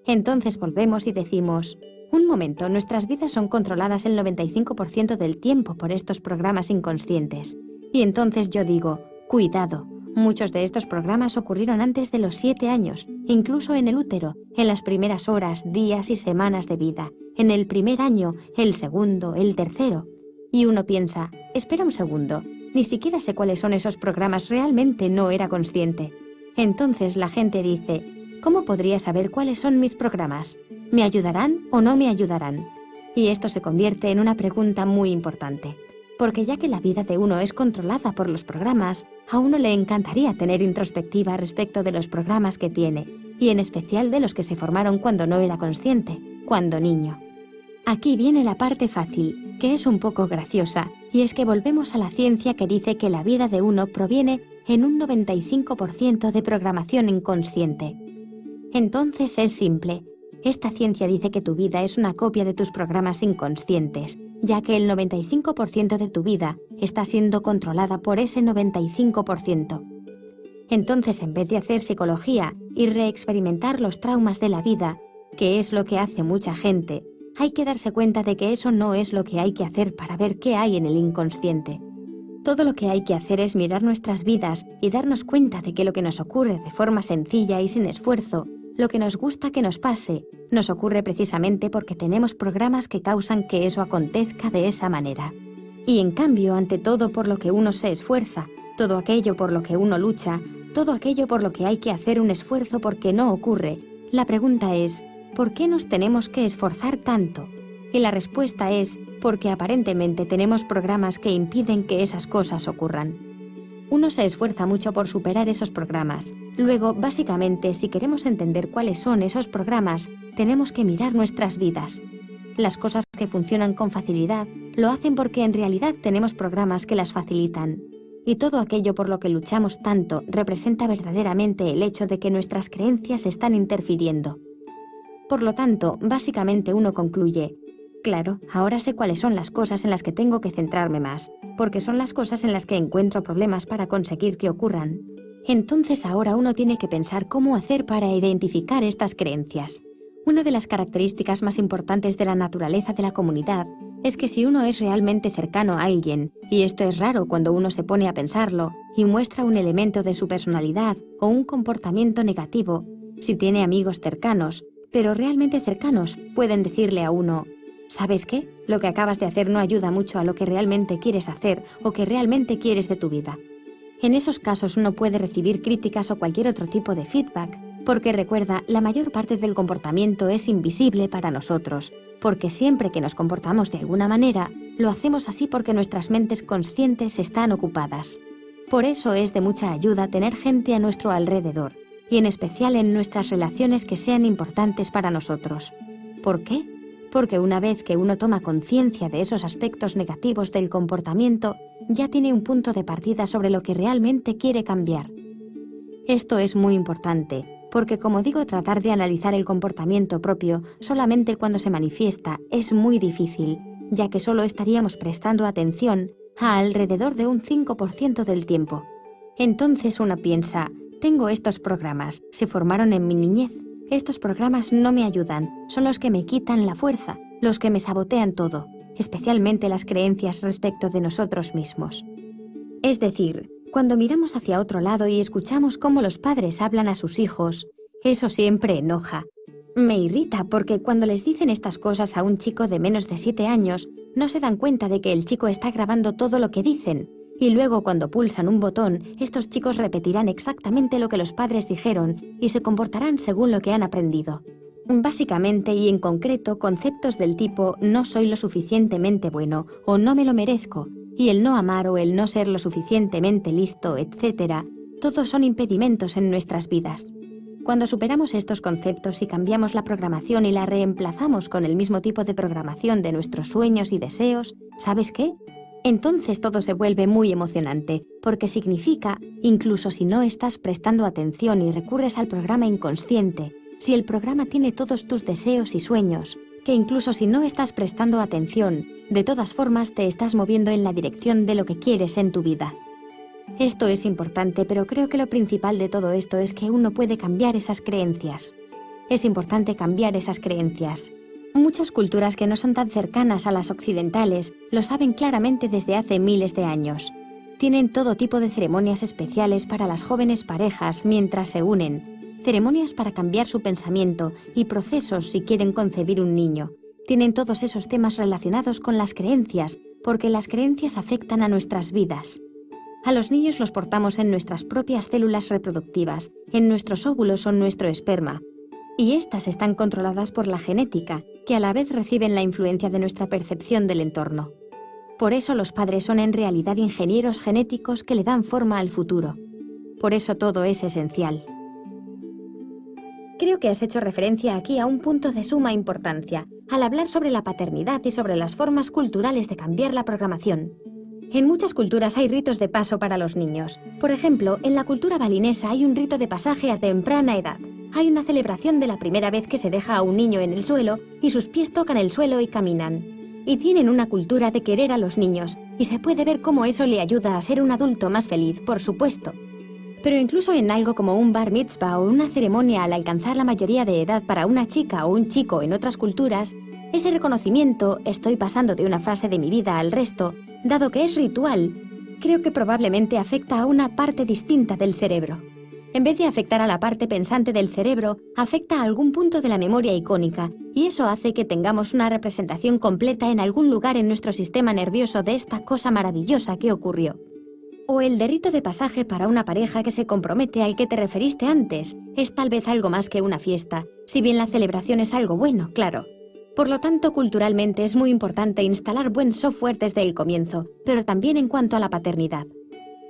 Entonces volvemos y decimos, un momento, nuestras vidas son controladas el 95% del tiempo por estos programas inconscientes. Y entonces yo digo, cuidado, muchos de estos programas ocurrieron antes de los 7 años, incluso en el útero, en las primeras horas, días y semanas de vida, en el primer año, el segundo, el tercero. Y uno piensa, espera un segundo, ni siquiera sé cuáles son esos programas, realmente no era consciente. Entonces la gente dice, ¿cómo podría saber cuáles son mis programas? ¿Me ayudarán o no me ayudarán? Y esto se convierte en una pregunta muy importante, porque ya que la vida de uno es controlada por los programas, a uno le encantaría tener introspectiva respecto de los programas que tiene, y en especial de los que se formaron cuando no era consciente, cuando niño. Aquí viene la parte fácil, que es un poco graciosa, y es que volvemos a la ciencia que dice que la vida de uno proviene en un 95% de programación inconsciente. Entonces es simple. Esta ciencia dice que tu vida es una copia de tus programas inconscientes, ya que el 95% de tu vida está siendo controlada por ese 95%. Entonces, en vez de hacer psicología y reexperimentar los traumas de la vida, que es lo que hace mucha gente, hay que darse cuenta de que eso no es lo que hay que hacer para ver qué hay en el inconsciente. Todo lo que hay que hacer es mirar nuestras vidas y darnos cuenta de que lo que nos ocurre de forma sencilla y sin esfuerzo, lo que nos gusta que nos pase, nos ocurre precisamente porque tenemos programas que causan que eso acontezca de esa manera. Y en cambio, ante todo por lo que uno se esfuerza, todo aquello por lo que uno lucha, todo aquello por lo que hay que hacer un esfuerzo porque no ocurre, la pregunta es, ¿por qué nos tenemos que esforzar tanto? Y la respuesta es, porque aparentemente tenemos programas que impiden que esas cosas ocurran. Uno se esfuerza mucho por superar esos programas. Luego, básicamente, si queremos entender cuáles son esos programas, tenemos que mirar nuestras vidas. Las cosas que funcionan con facilidad lo hacen porque en realidad tenemos programas que las facilitan. Y todo aquello por lo que luchamos tanto representa verdaderamente el hecho de que nuestras creencias están interfiriendo. Por lo tanto, básicamente uno concluye, claro, ahora sé cuáles son las cosas en las que tengo que centrarme más, porque son las cosas en las que encuentro problemas para conseguir que ocurran. Entonces ahora uno tiene que pensar cómo hacer para identificar estas creencias. Una de las características más importantes de la naturaleza de la comunidad es que si uno es realmente cercano a alguien, y esto es raro cuando uno se pone a pensarlo, y muestra un elemento de su personalidad o un comportamiento negativo, si tiene amigos cercanos, pero realmente cercanos, pueden decirle a uno, ¿sabes qué? Lo que acabas de hacer no ayuda mucho a lo que realmente quieres hacer o que realmente quieres de tu vida. En esos casos uno puede recibir críticas o cualquier otro tipo de feedback, porque recuerda, la mayor parte del comportamiento es invisible para nosotros, porque siempre que nos comportamos de alguna manera, lo hacemos así porque nuestras mentes conscientes están ocupadas. Por eso es de mucha ayuda tener gente a nuestro alrededor, y en especial en nuestras relaciones que sean importantes para nosotros. ¿Por qué? Porque una vez que uno toma conciencia de esos aspectos negativos del comportamiento, ya tiene un punto de partida sobre lo que realmente quiere cambiar. Esto es muy importante, porque como digo, tratar de analizar el comportamiento propio solamente cuando se manifiesta es muy difícil, ya que solo estaríamos prestando atención a alrededor de un 5% del tiempo. Entonces uno piensa, tengo estos programas, se formaron en mi niñez. Estos programas no me ayudan, son los que me quitan la fuerza, los que me sabotean todo. especialmente las creencias respecto de nosotros mismos. Es decir, cuando miramos hacia otro lado y escuchamos cómo los padres hablan a sus hijos, eso siempre enoja. Me irrita porque cuando les dicen estas cosas a un chico de menos de 7 años, no se dan cuenta de que el chico está grabando todo lo que dicen. Y luego cuando pulsan un botón, estos chicos repetirán exactamente lo que los padres dijeron y se comportarán según lo que han aprendido. Básicamente y en concreto, conceptos del tipo no soy lo suficientemente bueno o no me lo merezco, y el no amar o el no ser lo suficientemente listo, etc., todos son impedimentos en nuestras vidas. Cuando superamos estos conceptos y cambiamos la programación y la reemplazamos con el mismo tipo de programación de nuestros sueños y deseos, ¿sabes qué? Entonces todo se vuelve muy emocionante, porque significa, incluso si no estás prestando atención y recurres al programa inconsciente, si el programa tiene todos tus deseos y sueños, que incluso si no estás prestando atención, de todas formas te estás moviendo en la dirección de lo que quieres en tu vida. Esto es importante, pero creo que lo principal de todo esto es que uno puede cambiar esas creencias. Es importante cambiar esas creencias. Muchas culturas que no son tan cercanas a las occidentales lo saben claramente desde hace miles de años. Tienen todo tipo de ceremonias especiales para las jóvenes parejas mientras se unen, ceremonias para cambiar su pensamiento y procesos si quieren concebir un niño. Tienen todos esos temas relacionados con las creencias, porque las creencias afectan a nuestras vidas. A los niños los portamos en nuestras propias células reproductivas, en nuestros óvulos o en nuestro esperma. Y estas están controladas por la genética, que a la vez reciben la influencia de nuestra percepción del entorno. Por eso los padres son en realidad ingenieros genéticos que le dan forma al futuro. Por eso todo es esencial. Creo que has hecho referencia aquí a un punto de suma importancia, al hablar sobre la paternidad y sobre las formas culturales de cambiar la programación. En muchas culturas hay ritos de paso para los niños. Por ejemplo, en la cultura balinesa hay un rito de pasaje a temprana edad. Hay una celebración de la primera vez que se deja a un niño en el suelo y sus pies tocan el suelo y caminan. Y tienen una cultura de querer a los niños, y se puede ver cómo eso le ayuda a ser un adulto más feliz, por supuesto. Pero incluso en algo como un bar mitzvah o una ceremonia al alcanzar la mayoría de edad para una chica o un chico en otras culturas, ese reconocimiento, estoy pasando de una fase de mi vida al resto, dado que es ritual, creo que probablemente afecta a una parte distinta del cerebro. En vez de afectar a la parte pensante del cerebro, afecta a algún punto de la memoria icónica, y eso hace que tengamos una representación completa en algún lugar en nuestro sistema nervioso de esta cosa maravillosa que ocurrió. O el de rito de pasaje para una pareja que se compromete al que te referiste antes, es tal vez algo más que una fiesta, si bien la celebración es algo bueno, claro. Por lo tanto, culturalmente es muy importante instalar buen software desde el comienzo, pero también en cuanto a la paternidad.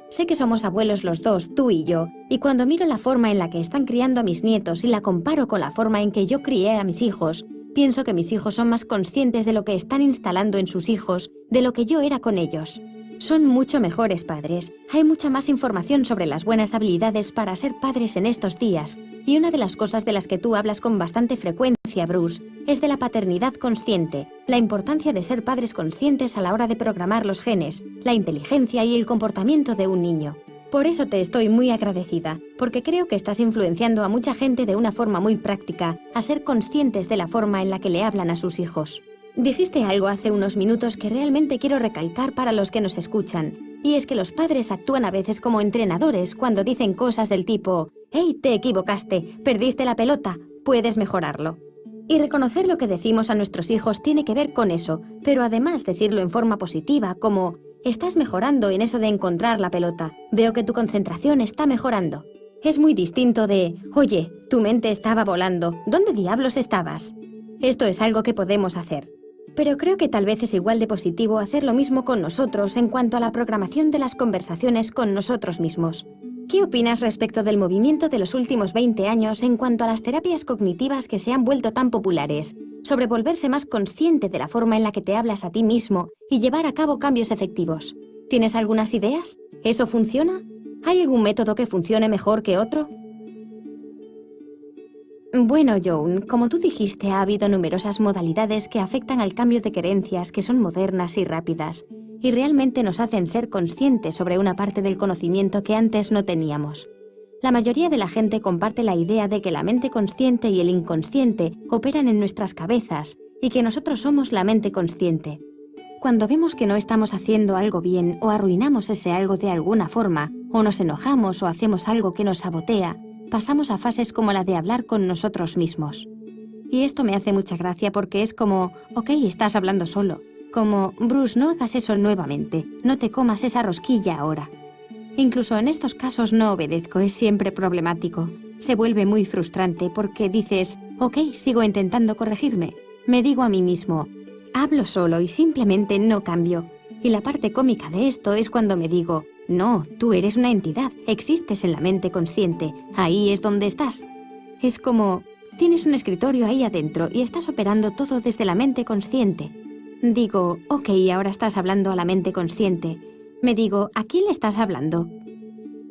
Sé que somos abuelos los dos, tú y yo, y cuando miro la forma en la que están criando a mis nietos y la comparo con la forma en que yo crié a mis hijos, pienso que mis hijos son más conscientes de lo que están instalando en sus hijos de lo que yo era con ellos. Son mucho mejores padres. Hay mucha más información sobre las buenas habilidades para ser padres en estos días, y una de las cosas de las que tú hablas con bastante frecuencia, Bruce, es de la paternidad consciente, la importancia de ser padres conscientes a la hora de programar los genes, la inteligencia y el comportamiento de un niño. Por eso te estoy muy agradecida, porque creo que estás influenciando a mucha gente de una forma muy práctica a ser conscientes de la forma en la que le hablan a sus hijos. Dijiste algo hace unos minutos que realmente quiero recalcar para los que nos escuchan, y es que los padres actúan a veces como entrenadores cuando dicen cosas del tipo «Hey, te equivocaste, perdiste la pelota, puedes mejorarlo». Y reconocer lo que decimos a nuestros hijos tiene que ver con eso, pero además decirlo en forma positiva, como «Estás mejorando en eso de encontrar la pelota, veo que tu concentración está mejorando». Es muy distinto de «Oye, tu mente estaba volando, ¿dónde diablos estabas?». Esto es algo que podemos hacer. Pero creo que tal vez es igual de positivo hacer lo mismo con nosotros en cuanto a la programación de las conversaciones con nosotros mismos. ¿Qué opinas respecto del movimiento de los últimos 20 años en cuanto a las terapias cognitivas que se han vuelto tan populares, sobre volverse más consciente de la forma en la que te hablas a ti mismo y llevar a cabo cambios efectivos? ¿Tienes algunas ideas? ¿Eso funciona? ¿Hay algún método que funcione mejor que otro? Bueno, Joan, como tú dijiste, ha habido numerosas modalidades que afectan al cambio de creencias que son modernas y rápidas, y realmente nos hacen ser conscientes sobre una parte del conocimiento que antes no teníamos. La mayoría de la gente comparte la idea de que la mente consciente y el inconsciente operan en nuestras cabezas, y que nosotros somos la mente consciente. Cuando vemos que no estamos haciendo algo bien o arruinamos ese algo de alguna forma, o nos enojamos o hacemos algo que nos sabotea, pasamos a fases como la de hablar con nosotros mismos. Y esto me hace mucha gracia porque es como, ok, estás hablando solo. Como, Bruce, no hagas eso nuevamente, no te comas esa rosquilla ahora. Incluso en estos casos no obedezco, es siempre problemático. Se vuelve muy frustrante porque dices, ok, sigo intentando corregirme. Me digo a mí mismo, hablo solo y simplemente no cambio. Y la parte cómica de esto es cuando me digo, no, tú eres una entidad, existes en la mente consciente, ahí es donde estás. Es como, tienes un escritorio ahí adentro y estás operando todo desde la mente consciente. Digo, ok, ahora estás hablando a la mente consciente. Me digo, ¿a quién le estás hablando?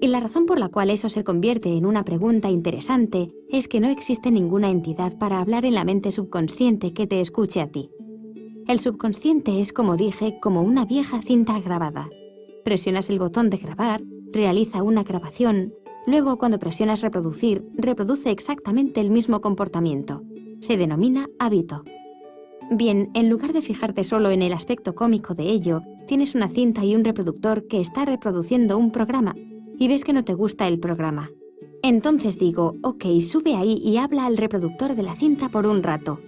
Y la razón por la cual eso se convierte en una pregunta interesante es que no existe ninguna entidad para hablar en la mente subconsciente que te escuche a ti. El subconsciente es, como dije, como una vieja cinta grabada. Presionas el botón de grabar, realiza una grabación, luego cuando presionas reproducir, reproduce exactamente el mismo comportamiento. Se denomina hábito. Bien, en lugar de fijarte solo en el aspecto cómico de ello, tienes una cinta y un reproductor que está reproduciendo un programa y ves que no te gusta el programa. Entonces digo, ok, sube ahí y habla al reproductor de la cinta por un rato.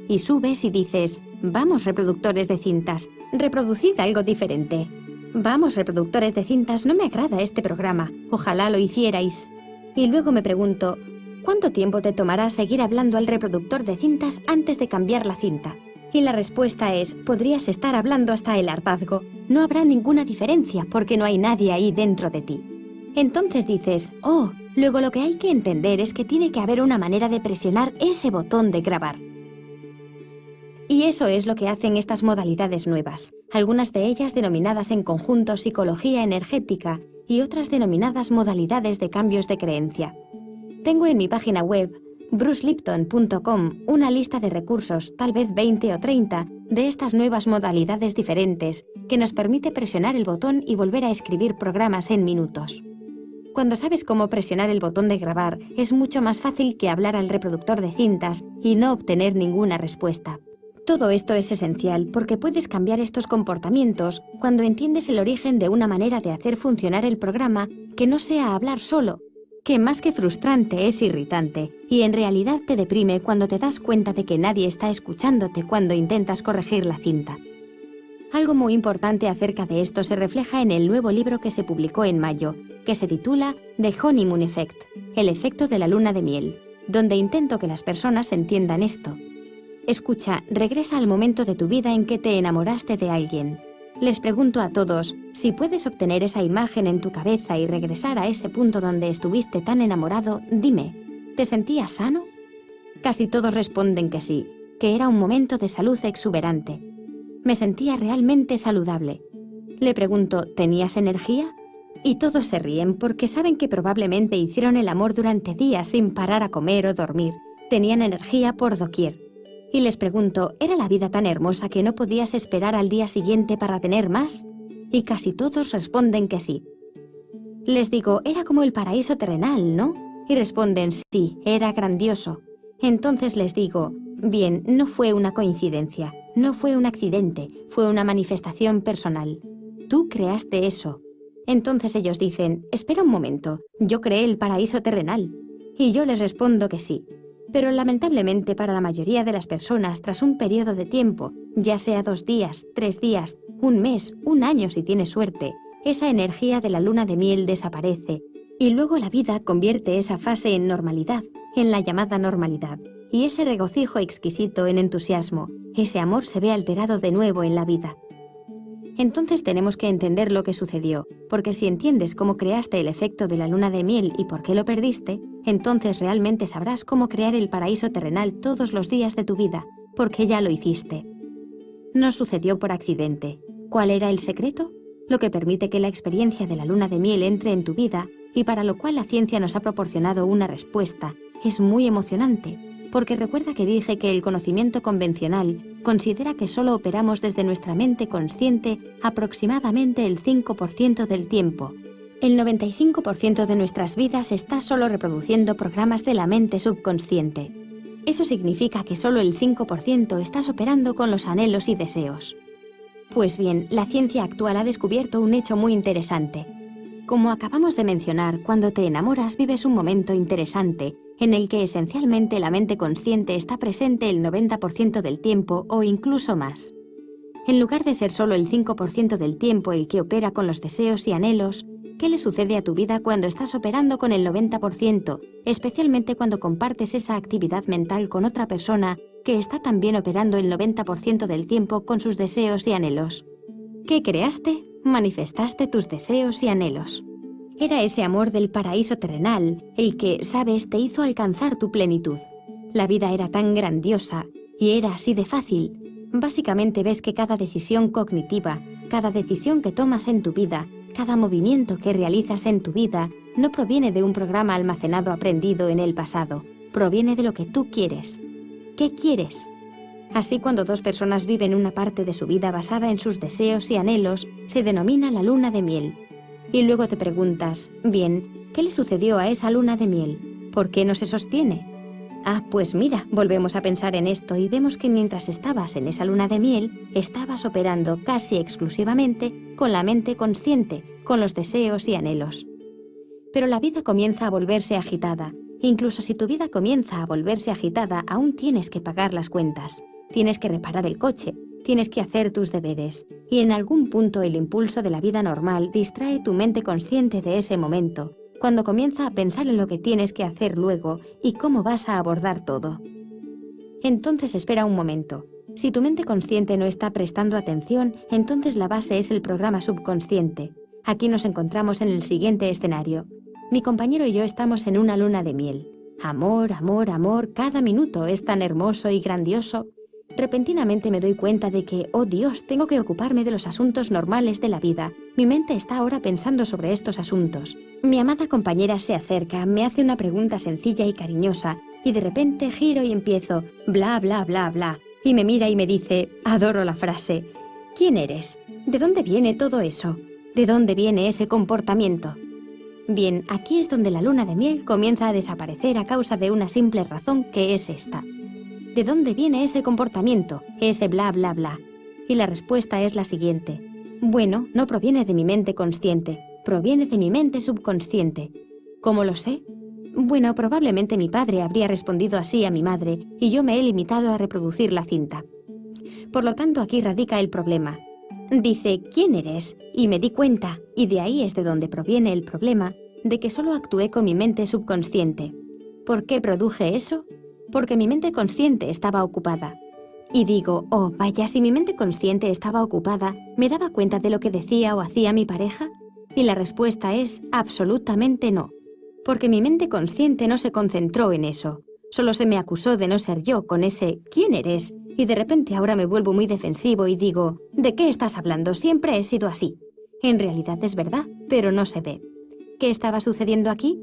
Y subes y dices, vamos reproductores de cintas, reproducid algo diferente. Vamos reproductores de cintas, no me agrada este programa, ojalá lo hicierais. Y luego me pregunto, ¿cuánto tiempo te tomará seguir hablando al reproductor de cintas antes de cambiar la cinta? Y la respuesta es, podrías estar hablando hasta el hartazgo. No habrá ninguna diferencia porque no hay nadie ahí dentro de ti. Entonces dices, oh, luego lo que hay que entender es que tiene que haber una manera de presionar ese botón de grabar. Y eso es lo que hacen estas modalidades nuevas, algunas de ellas denominadas en conjunto psicología energética y otras denominadas modalidades de cambios de creencia. Tengo en mi página web, brucelipton.com, una lista de recursos, tal vez 20 o 30, de estas nuevas modalidades diferentes, que nos permite presionar el botón y volver a escribir programas en minutos. Cuando sabes cómo presionar el botón de grabar, es mucho más fácil que hablar al reproductor de cintas y no obtener ninguna respuesta. Todo esto es esencial porque puedes cambiar estos comportamientos cuando entiendes el origen de una manera de hacer funcionar el programa que no sea hablar solo, que más que frustrante es irritante y en realidad te deprime cuando te das cuenta de que nadie está escuchándote cuando intentas corregir la cinta. Algo muy importante acerca de esto se refleja en el nuevo libro que se publicó en mayo, que se titula The Honeymoon Effect, el efecto de la luna de miel, donde intento que las personas entiendan esto. Escucha, regresa al momento de tu vida en que te enamoraste de alguien. Les pregunto a todos, si puedes obtener esa imagen en tu cabeza y regresar a ese punto donde estuviste tan enamorado, dime, ¿te sentías sano? Casi todos responden que sí, que era un momento de salud exuberante. Me sentía realmente saludable. Le pregunto, ¿tenías energía? Y todos se ríen porque saben que probablemente hicieron el amor durante días sin parar a comer o dormir. Tenían energía por doquier. Y les pregunto, ¿era la vida tan hermosa que no podías esperar al día siguiente para tener más? Y casi todos responden que sí. Les digo, era como el paraíso terrenal, ¿no? Y responden, sí, era grandioso. Entonces les digo, bien, no fue una coincidencia, no fue un accidente, fue una manifestación personal. Tú creaste eso. Entonces ellos dicen, espera un momento, yo creé el paraíso terrenal. Y yo les respondo que sí. Pero lamentablemente para la mayoría de las personas, tras un periodo de tiempo, ya sea 2 días, 3 días, un mes, un año si tienes suerte, esa energía de la luna de miel desaparece y luego la vida convierte esa fase en normalidad, en la llamada normalidad, y ese regocijo exquisito en entusiasmo, ese amor se ve alterado de nuevo en la vida. Entonces tenemos que entender lo que sucedió, porque si entiendes cómo creaste el efecto de la luna de miel y por qué lo perdiste, entonces realmente sabrás cómo crear el paraíso terrenal todos los días de tu vida, porque ya lo hiciste. No sucedió por accidente. ¿Cuál era el secreto? Lo que permite que la experiencia de la luna de miel entre en tu vida y para lo cual la ciencia nos ha proporcionado una respuesta, es muy emocionante, porque recuerda que dije que el conocimiento convencional considera que solo operamos desde nuestra mente consciente aproximadamente el 5% del tiempo. El 95% de nuestras vidas está solo reproduciendo programas de la mente subconsciente. Eso significa que solo el 5% estás operando con los anhelos y deseos. Pues bien, la ciencia actual ha descubierto un hecho muy interesante. Como acabamos de mencionar, cuando te enamoras vives un momento interesante, en el que esencialmente la mente consciente está presente el 90% del tiempo o incluso más. En lugar de ser solo el 5% del tiempo el que opera con los deseos y anhelos, ¿qué le sucede a tu vida cuando estás operando con el 90%, especialmente cuando compartes esa actividad mental con otra persona que está también operando el 90% del tiempo con sus deseos y anhelos? ¿Qué creaste? Manifestaste tus deseos y anhelos. Era ese amor del paraíso terrenal el que, sabes, te hizo alcanzar tu plenitud. La vida era tan grandiosa y era así de fácil. Básicamente ves que cada decisión cognitiva, cada decisión que tomas en tu vida, cada movimiento que realizas en tu vida, no proviene de un programa almacenado aprendido en el pasado, proviene de lo que tú quieres. ¿Qué quieres? Así, cuando dos personas viven una parte de su vida basada en sus deseos y anhelos, se denomina la luna de miel. Y luego te preguntas, bien, ¿qué le sucedió a esa luna de miel? ¿Por qué no se sostiene? Ah, pues mira, volvemos a pensar en esto y vemos que mientras estabas en esa luna de miel, estabas operando casi exclusivamente con la mente consciente, con los deseos y anhelos. Pero la vida comienza a volverse agitada. Incluso si tu vida comienza a volverse agitada, aún tienes que pagar las cuentas. Tienes que reparar el coche, tienes que hacer tus deberes. Y en algún punto el impulso de la vida normal distrae tu mente consciente de ese momento, cuando comienza a pensar en lo que tienes que hacer luego y cómo vas a abordar todo. Entonces espera un momento. Si tu mente consciente no está prestando atención, entonces la base es el programa subconsciente. Aquí nos encontramos en el siguiente escenario. Mi compañero y yo estamos en una luna de miel. Amor, amor, amor, cada minuto es tan hermoso y grandioso. Repentinamente me doy cuenta de que, oh Dios, tengo que ocuparme de los asuntos normales de la vida. Mi mente está ahora pensando sobre estos asuntos. Mi amada compañera se acerca, me hace una pregunta sencilla y cariñosa, y de repente giro y empiezo, bla, bla, bla, bla, y me mira y me dice, adoro la frase, ¿quién eres? ¿De dónde viene todo eso? ¿De dónde viene ese comportamiento? Bien, aquí es donde la luna de miel comienza a desaparecer a causa de una simple razón, que es esta. ¿De dónde viene ese comportamiento, ese bla, bla, bla? Y la respuesta es la siguiente. Bueno, no proviene de mi mente consciente, proviene de mi mente subconsciente. ¿Cómo lo sé? Bueno, probablemente mi padre habría respondido así a mi madre y yo me he limitado a reproducir la cinta. Por lo tanto, aquí radica el problema. Dice, ¿quién eres? Y me di cuenta, y de ahí es de donde proviene el problema, de que solo actué con mi mente subconsciente. ¿Por qué produje eso? Porque mi mente consciente estaba ocupada. Y digo, oh, vaya, si mi mente consciente estaba ocupada, ¿me daba cuenta de lo que decía o hacía mi pareja? Y la respuesta es absolutamente no. Porque mi mente consciente no se concentró en eso. Solo se me acusó de no ser yo con ese ¿quién eres? Y de repente ahora me vuelvo muy defensivo y digo, ¿de qué estás hablando? Siempre he sido así. En realidad es verdad, pero no se ve. ¿Qué estaba sucediendo aquí?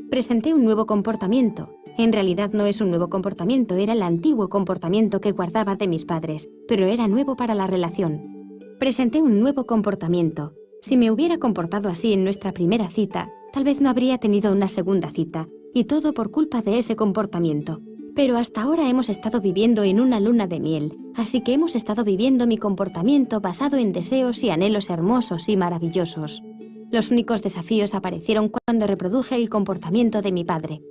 Presenté un nuevo comportamiento. En realidad no es un nuevo comportamiento, era el antiguo comportamiento que guardaba de mis padres, pero era nuevo para la relación. Presenté un nuevo comportamiento. Si me hubiera comportado así en nuestra primera cita, tal vez no habría tenido una segunda cita, y todo por culpa de ese comportamiento. Pero hasta ahora hemos estado viviendo en una luna de miel, así que hemos estado viviendo mi comportamiento basado en deseos y anhelos hermosos y maravillosos. Los únicos desafíos aparecieron cuando reproduje el comportamiento de mi padre.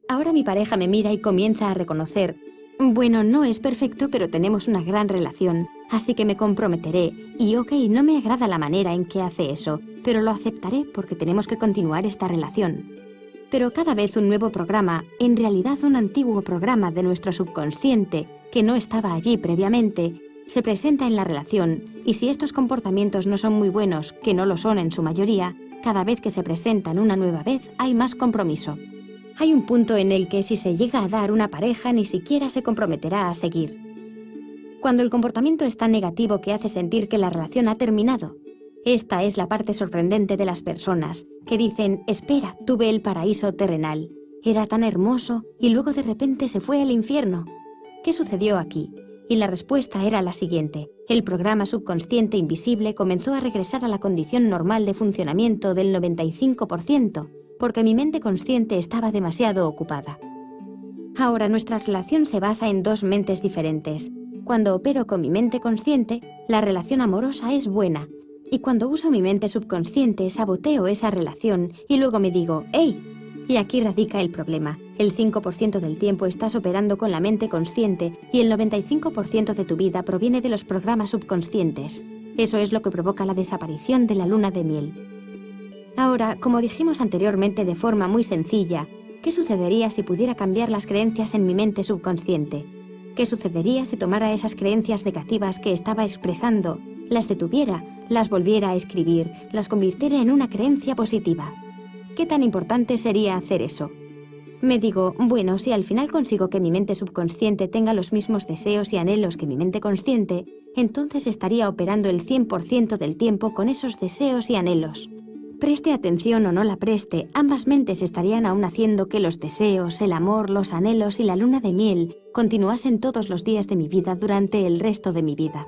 Ahora mi pareja me mira y comienza a reconocer, bueno, no es perfecto, pero tenemos una gran relación, así que me comprometeré, y ok, no me agrada la manera en que hace eso, pero lo aceptaré porque tenemos que continuar esta relación. Pero cada vez un nuevo programa, en realidad un antiguo programa de nuestro subconsciente, que no estaba allí previamente, se presenta en la relación, y si estos comportamientos no son muy buenos, que no lo son en su mayoría, cada vez que se presentan una nueva vez hay más compromiso. Hay un punto en el que si se llega a dar una pareja ni siquiera se comprometerá a seguir. Cuando el comportamiento es tan negativo que hace sentir que la relación ha terminado. Esta es la parte sorprendente de las personas, que dicen, espera, tuve el paraíso terrenal. Era tan hermoso y luego de repente se fue al infierno. ¿Qué sucedió aquí? Y la respuesta era la siguiente. El programa subconsciente invisible comenzó a regresar a la condición normal de funcionamiento del 95%, porque mi mente consciente estaba demasiado ocupada. Ahora nuestra relación se basa en dos mentes diferentes. Cuando opero con mi mente consciente, la relación amorosa es buena. Y cuando uso mi mente subconsciente, saboteo esa relación y luego me digo, ¡hey! Y aquí radica el problema. El 5% del tiempo estás operando con la mente consciente y el 95% de tu vida proviene de los programas subconscientes. Eso es lo que provoca la desaparición de la luna de miel. Ahora, como dijimos anteriormente de forma muy sencilla, ¿qué sucedería si pudiera cambiar las creencias en mi mente subconsciente? ¿Qué sucedería si tomara esas creencias negativas que estaba expresando, las detuviera, las volviera a escribir, las convirtiera en una creencia positiva? ¿Qué tan importante sería hacer eso? Me digo, bueno, si al final consigo que mi mente subconsciente tenga los mismos deseos y anhelos que mi mente consciente, entonces estaría operando el 100% del tiempo con esos deseos y anhelos. Preste atención o no la preste, ambas mentes estarían aún haciendo que los deseos, el amor, los anhelos y la luna de miel continuasen todos los días de mi vida durante el resto de mi vida.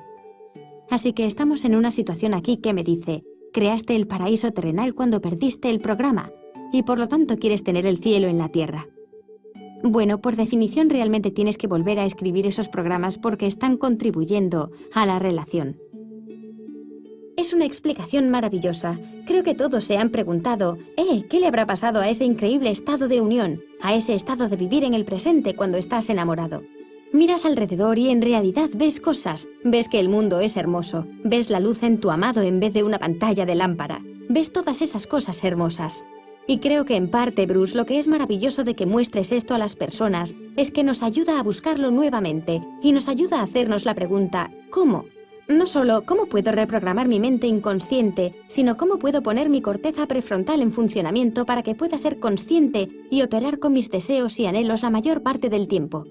Así que estamos en una situación aquí que me dice, creaste el paraíso terrenal cuando perdiste el programa, y por lo tanto quieres tener el cielo en la tierra. Bueno, por definición realmente tienes que volver a escribir esos programas porque están contribuyendo a la relación. Es una explicación maravillosa. Creo que todos se han preguntado, ¿qué le habrá pasado a ese increíble estado de unión, a ese estado de vivir en el presente cuando estás enamorado? Miras alrededor y en realidad ves cosas. Ves que el mundo es hermoso. Ves la luz en tu amado en vez de una pantalla de lámpara. Ves todas esas cosas hermosas. Y creo que en parte, Bruce, lo que es maravilloso de que muestres esto a las personas es que nos ayuda a buscarlo nuevamente y nos ayuda a hacernos la pregunta, ¿cómo? No solo cómo puedo reprogramar mi mente inconsciente, sino cómo puedo poner mi corteza prefrontal en funcionamiento para que pueda ser consciente y operar con mis deseos y anhelos la mayor parte del tiempo.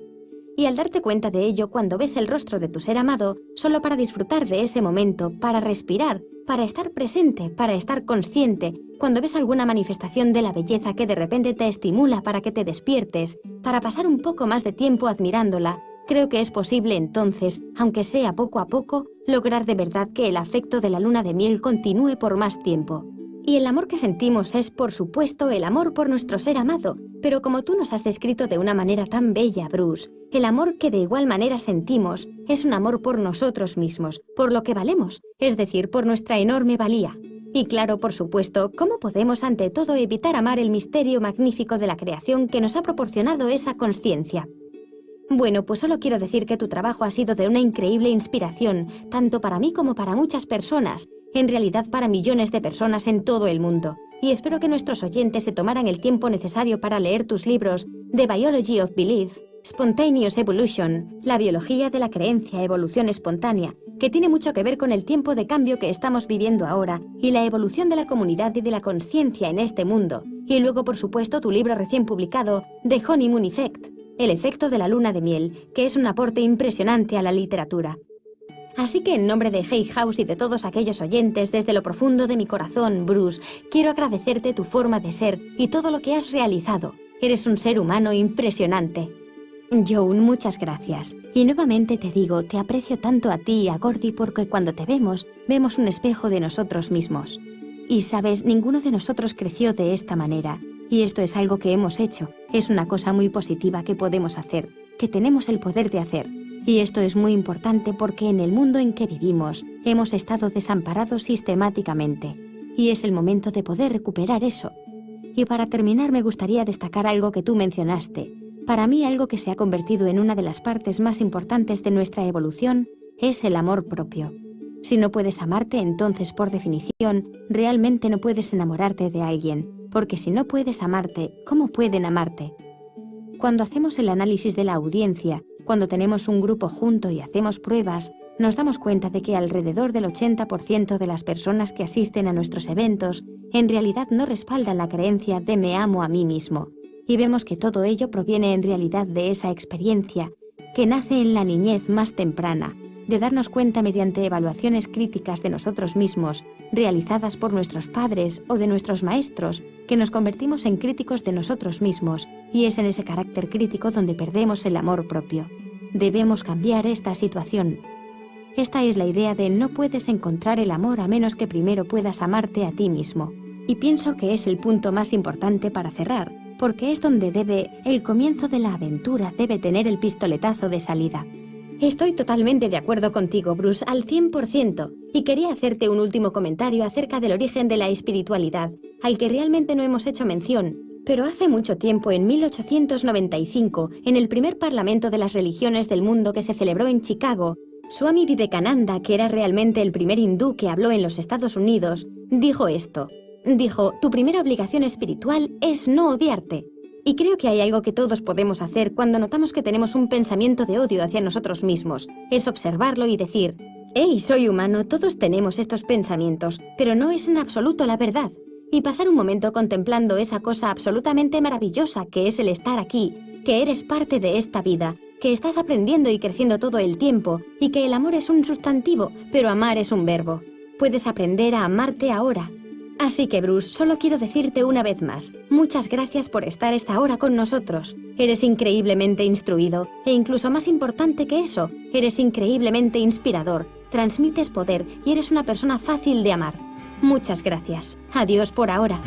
Y al darte cuenta de ello, cuando ves el rostro de tu ser amado, solo para disfrutar de ese momento, para respirar, para estar presente, para estar consciente, cuando ves alguna manifestación de la belleza que de repente te estimula para que te despiertes, para pasar un poco más de tiempo admirándola, creo que es posible entonces, aunque sea poco a poco, lograr de verdad que el afecto de la luna de miel continúe por más tiempo. Y el amor que sentimos es, por supuesto, el amor por nuestro ser amado, pero como tú nos has descrito de una manera tan bella, Bruce, el amor que de igual manera sentimos es un amor por nosotros mismos, por lo que valemos, es decir, por nuestra enorme valía. Y claro, por supuesto, ¿cómo podemos ante todo evitar amar el misterio magnífico de la creación que nos ha proporcionado esa consciencia? Bueno, pues solo quiero decir que tu trabajo ha sido de una increíble inspiración, tanto para mí como para muchas personas, en realidad para millones de personas en todo el mundo. Y espero que nuestros oyentes se tomaran el tiempo necesario para leer tus libros The Biology of Belief, Spontaneous Evolution, La biología de la creencia, evolución espontánea, que tiene mucho que ver con el tiempo de cambio que estamos viviendo ahora y la evolución de la comunidad y de la conciencia en este mundo. Y luego, por supuesto, tu libro recién publicado, The Honeymoon Effect, El efecto de la luna de miel, que es un aporte impresionante a la literatura. Así que en nombre de Hay House y de todos aquellos oyentes, desde lo profundo de mi corazón, Bruce, quiero agradecerte tu forma de ser y todo lo que has realizado. Eres un ser humano impresionante. Joan, muchas gracias. Y nuevamente te digo, te aprecio tanto a ti y a Gordy porque cuando te vemos, vemos un espejo de nosotros mismos. Y sabes, ninguno de nosotros creció de esta manera. Y esto es algo que hemos hecho. Es una cosa muy positiva que podemos hacer, que tenemos el poder de hacer. Y esto es muy importante porque en el mundo en que vivimos hemos estado desamparados sistemáticamente. Y es el momento de poder recuperar eso. Y para terminar me gustaría destacar algo que tú mencionaste. Para mí algo que se ha convertido en una de las partes más importantes de nuestra evolución es el amor propio. Si no puedes amarte, entonces por definición realmente no puedes enamorarte de alguien. Porque si no puedes amarte, ¿cómo pueden amarte? Cuando hacemos el análisis de la audiencia, cuando tenemos un grupo junto y hacemos pruebas, nos damos cuenta de que alrededor del 80% de las personas que asisten a nuestros eventos en realidad no respaldan la creencia de me amo a mí mismo. Y vemos que todo ello proviene en realidad de esa experiencia que nace en la niñez más temprana, de darnos cuenta mediante evaluaciones críticas de nosotros mismos, realizadas por nuestros padres o de nuestros maestros, que nos convertimos en críticos de nosotros mismos, y es en ese carácter crítico donde perdemos el amor propio. Debemos cambiar esta situación. Esta es la idea de no puedes encontrar el amor a menos que primero puedas amarte a ti mismo. Y pienso que es el punto más importante para cerrar, porque es donde el comienzo de la aventura debe tener el pistoletazo de salida. Estoy totalmente de acuerdo contigo, Bruce, al 100%. Y quería hacerte un último comentario acerca del origen de la espiritualidad, al que realmente no hemos hecho mención. Pero hace mucho tiempo, en 1895, en el primer Parlamento de las Religiones del Mundo que se celebró en Chicago, Swami Vivekananda, que era realmente el primer hindú que habló en los Estados Unidos, dijo esto. Dijo, tu primera obligación espiritual es no odiarte. Y creo que hay algo que todos podemos hacer cuando notamos que tenemos un pensamiento de odio hacia nosotros mismos. Es observarlo y decir, «Hey, soy humano, todos tenemos estos pensamientos, pero no es en absoluto la verdad». Y pasar un momento contemplando esa cosa absolutamente maravillosa que es el estar aquí, que eres parte de esta vida, que estás aprendiendo y creciendo todo el tiempo, y que el amor es un sustantivo, pero amar es un verbo. Puedes aprender a amarte ahora. Así que, Bruce, solo quiero decirte una vez más, muchas gracias por estar esta hora con nosotros. Eres increíblemente instruido, e incluso más importante que eso, eres increíblemente inspirador, transmites poder y eres una persona fácil de amar. Muchas gracias. Adiós por ahora.